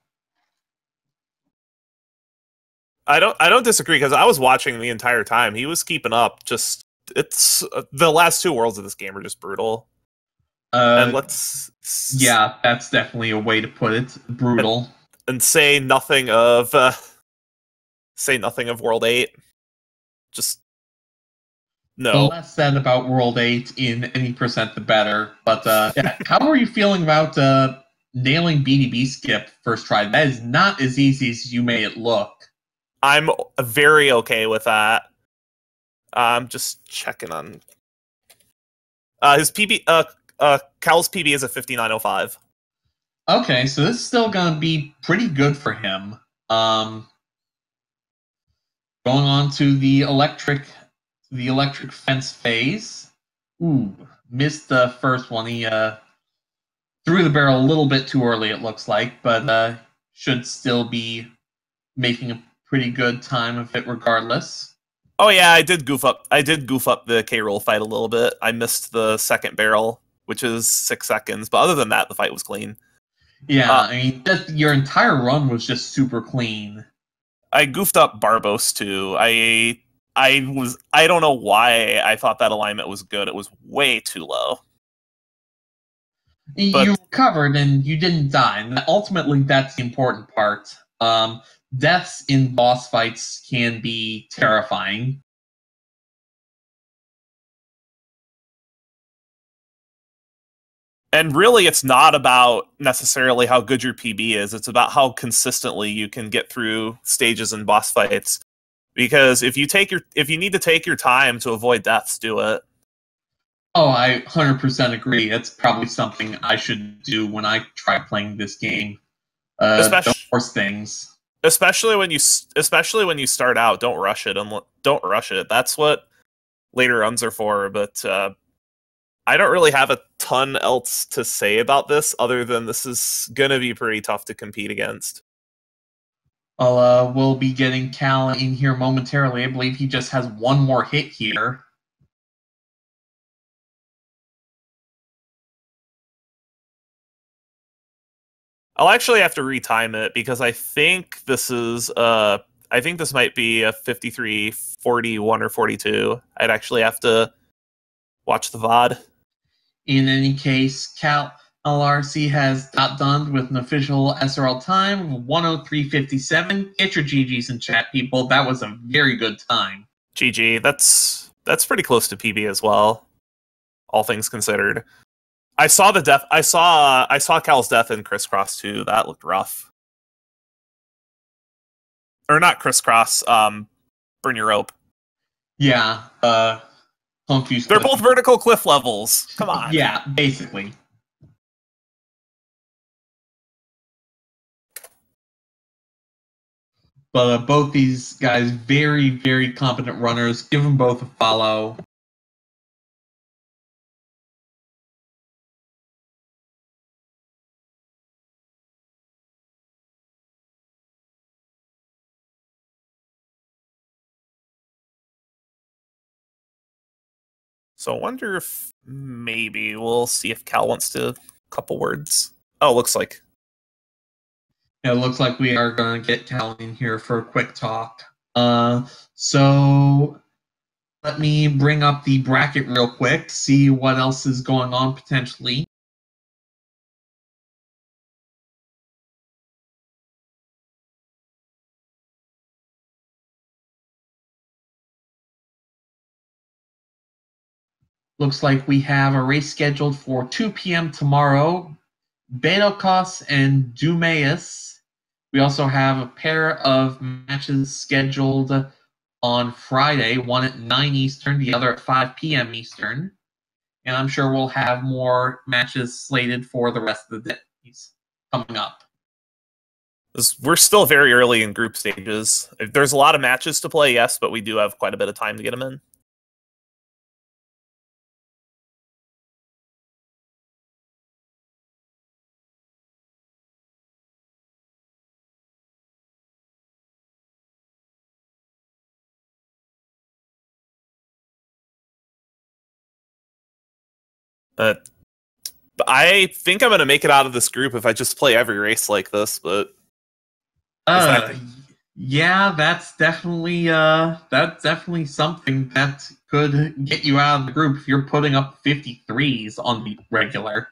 I don't disagree, because I was watching the entire time. He was keeping up. Just it's the last 2 worlds of this game are just brutal. And yeah, that's definitely a way to put it. Brutal. And say nothing of World 8. Just no. The less said about World 8 in any percent, the better. But yeah, how are you feeling about nailing BDB skip first try? That is not as easy as you made it look. I'm very okay with that. I'm just checking on his PB. Cal's PB is a 59.05. Okay, so this is still gonna be pretty good for him. Going on to the electric fence phase. Ooh, missed the first one. He threw the barrel a little bit too early, it looks like, but should still be making a pretty good time of it regardless. Oh yeah, I did goof up the K-roll fight a little bit. I missed the second barrel, which is 6 seconds, but other than that, the fight was clean. Yeah, I mean, your entire run was just super clean. I goofed up Barbos too. I don't know why I thought that alignment was good. It was way too low. You recovered and you didn't die, and ultimately that's the important part. Deaths in boss fights can be terrifying. And really, it's not about necessarily how good your PB is. It's about how consistently you can get through stages and boss fights. Because if you need to take your time to avoid deaths, do it. Oh, I 100% agree. It's probably something I should do when I try playing this game. Don't force things. especially when you start out. Don't rush it. Don't rush it. That's what later runs are for. But I don't really have a ton else to say about this, other than this is gonna be pretty tough to compete against. Well, we'll be getting Cal in here momentarily. I believe he just has one more hit here. I'll actually have to retime it because I think this is I think this might be a 53, 41, or 42. I'd actually have to watch the VOD. In any case, kalarse has got done with an official SRL time of 103.57. Get your GGs in chat, people. That was a very good time. GG. That's pretty close to PB as well, all things considered. I saw the death. I saw Cal's death in Crisscross too. That looked rough. Or not Crisscross. Burn Your Rope. Yeah. Confused. They're both vertical cliff levels. Come on. Yeah, basically. But both these guys, very, very competent runners. Give them both a follow. So I wonder if maybe we'll see if Cal wants to couple words. Oh, looks like. It looks like we are going to get Cal in here for a quick talk. So let me bring up the bracket real quick, see what else is going on potentially. Looks like we have a race scheduled for 2 p.m. tomorrow. Betokos and Dumaeus. We also have a pair of matches scheduled on Friday, one at 9 Eastern, the other at 5 p.m. Eastern. And I'm sure we'll have more matches slated for the rest of the days coming up. We're still very early in group stages. There's a lot of matches to play, yes, but we do have quite a bit of time to get them in. I think I'm going to make it out of this group if I just play every race like this, but... Yeah, that's definitely something that could get you out of the group if you're putting up 53s on the regular.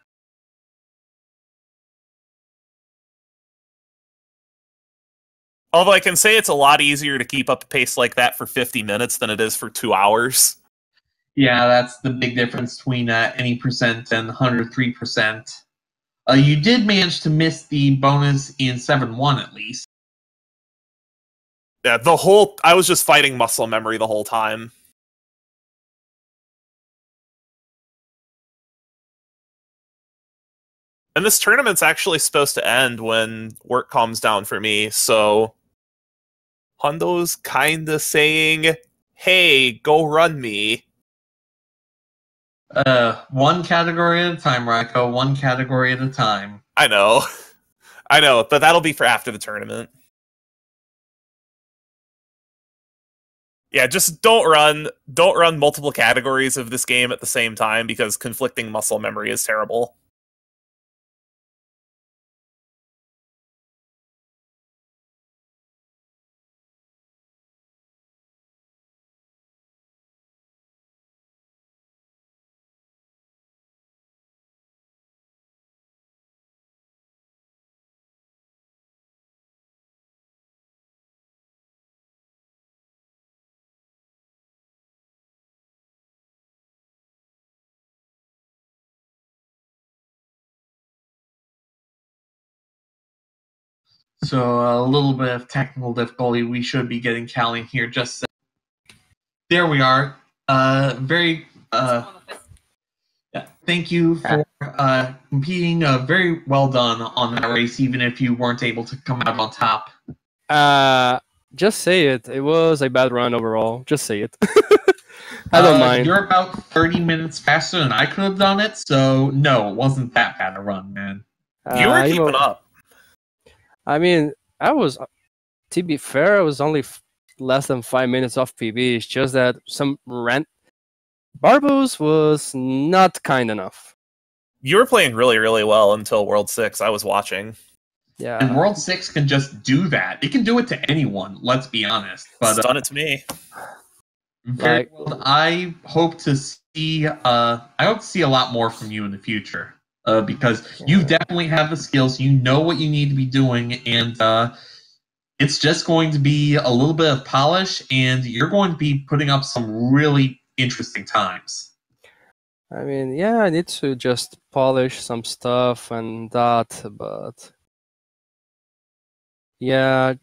Although I can say it's a lot easier to keep up a pace like that for 50 minutes than it is for 2 hours. Yeah, that's the big difference between any percent and 103%. You did manage to miss the bonus in 7-1 at least. Yeah, I was just fighting muscle memory the whole time. And this tournament's actually supposed to end when work calms down for me, so Hondo's kinda saying, hey, go run me. One category at a time, Raiko. One category at a time. I know. I know, but that'll be for after the tournament. Yeah, just don't run multiple categories of this game at the same time because conflicting muscle memory is terrible. So a little bit of technical difficulty. We should be getting Cal in here. Just there we are. Very. Yeah, thank you for competing. Very well done on that race, even if you weren't able to come out on top. Just say it. It was a bad run overall. Just say it. I don't mind. You're about 30 minutes faster than I could have done it, so no, it wasn't that bad a run, man. You were keeping up. I mean, to be fair, I was only less than 5 minutes off PB. It's just that Barbos was not kind enough. You were playing really, really well until World 6. I was watching. Yeah. And World 6 can just do that. It can do it to anyone, let's be honest. But it's done it to me. Very well. I hope to see a lot more from you in the future. Because you definitely have the skills, you know what you need to be doing, and it's just going to be a little bit of polish, and you're going to be putting up some really interesting times. I mean, yeah, I need to just polish some stuff and that, but yeah,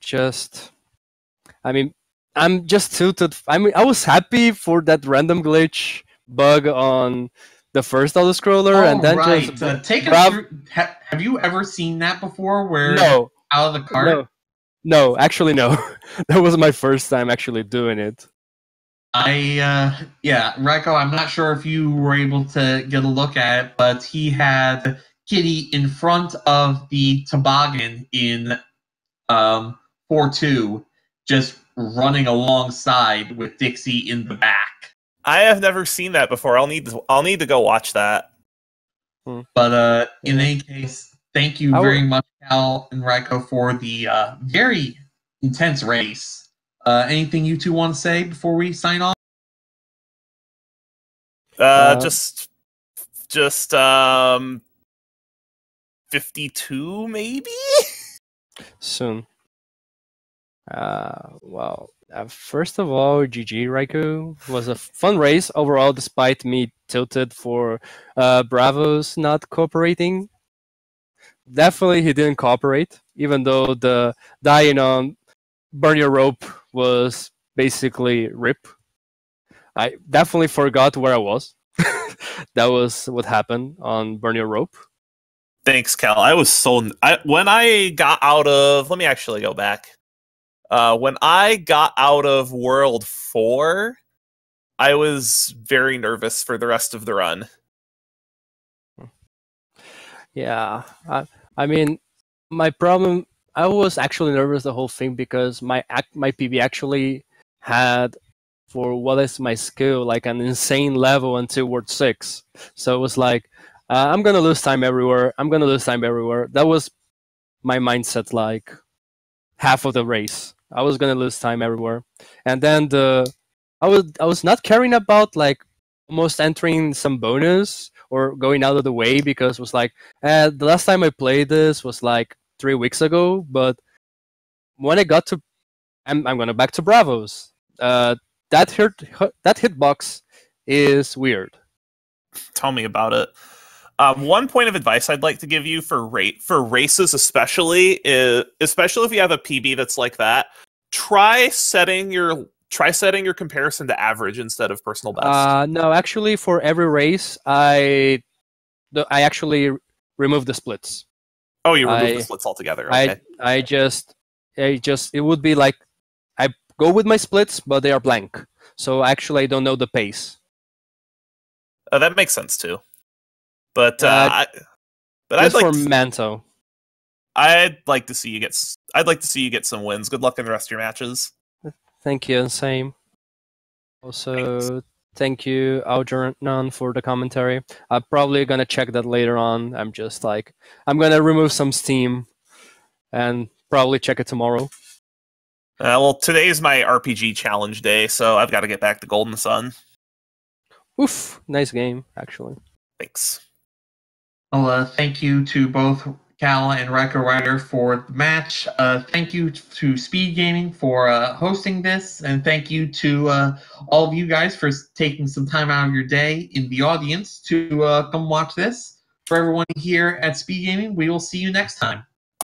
I mean, I'm just tilted. I mean, I was happy for that random glitch bug on the first auto scroller, and then right. just take us through. Have you ever seen that before? Where out of the cart? No, actually no. That was my first time actually doing it. Raiko, I'm not sure if you were able to get a look at it, but he had Kitty in front of the toboggan in 4-2, just running alongside with Dixie in the back. I have never seen that before. I'll need to go watch that. But in any case, thank you very much, Cal and Raiko, for the very intense race. Anything you two want to say before we sign off? Just 52 maybe? Soon. Well, first of all, GG Raikou. It was a fun race overall, despite me tilted for Bravos not cooperating. Definitely he didn't cooperate, even though the dying on Burn Your Rope was basically RIP. I definitely forgot where I was. That was what happened on Burn Your Rope. Thanks, Cal. I was when I got out of... Let me actually go back. When I got out of World 4, I was very nervous for the rest of the run. Yeah, I mean, my problem... I was actually nervous the whole thing because my PB actually had, for what is my skill, like an insane level until World 6. So it was like, I'm gonna lose time everywhere. That was my mindset, like half of the race. I was gonna lose time everywhere, and then I was not caring about like almost entering some bonus or going out of the way, because it was like the last time I played this was like 3 weeks ago. But when I got to, I'm gonna back to Bravos. That hitbox is weird. Tell me about it. One point of advice I'd like to give you for races, especially if you have a PB that's like that, try setting your comparison to average instead of personal best. No, actually, for every race, I actually remove the splits. Oh, you remove the splits altogether. Okay. It would be like I go with my splits, but they are blank. So actually, I don't know the pace. That makes sense too. But I'd like for Manto. I'd like to see you get some wins. Good luck in the rest of your matches. Thank you, and same. Also, thank you, Algernon, for the commentary. I'm probably gonna check that later on. I'm gonna remove some Steam and probably check it tomorrow. Well, today's my RPG challenge day, so I've got to get back to Golden Sun. Oof, nice game, actually. Thanks. Well, thank you to both Cal and RaikouRider for the match. Thank you to Speed Gaming for hosting this, and thank you to all of you guys for taking some time out of your day in the audience to come watch this. For everyone here at Speed Gaming, we will see you next time.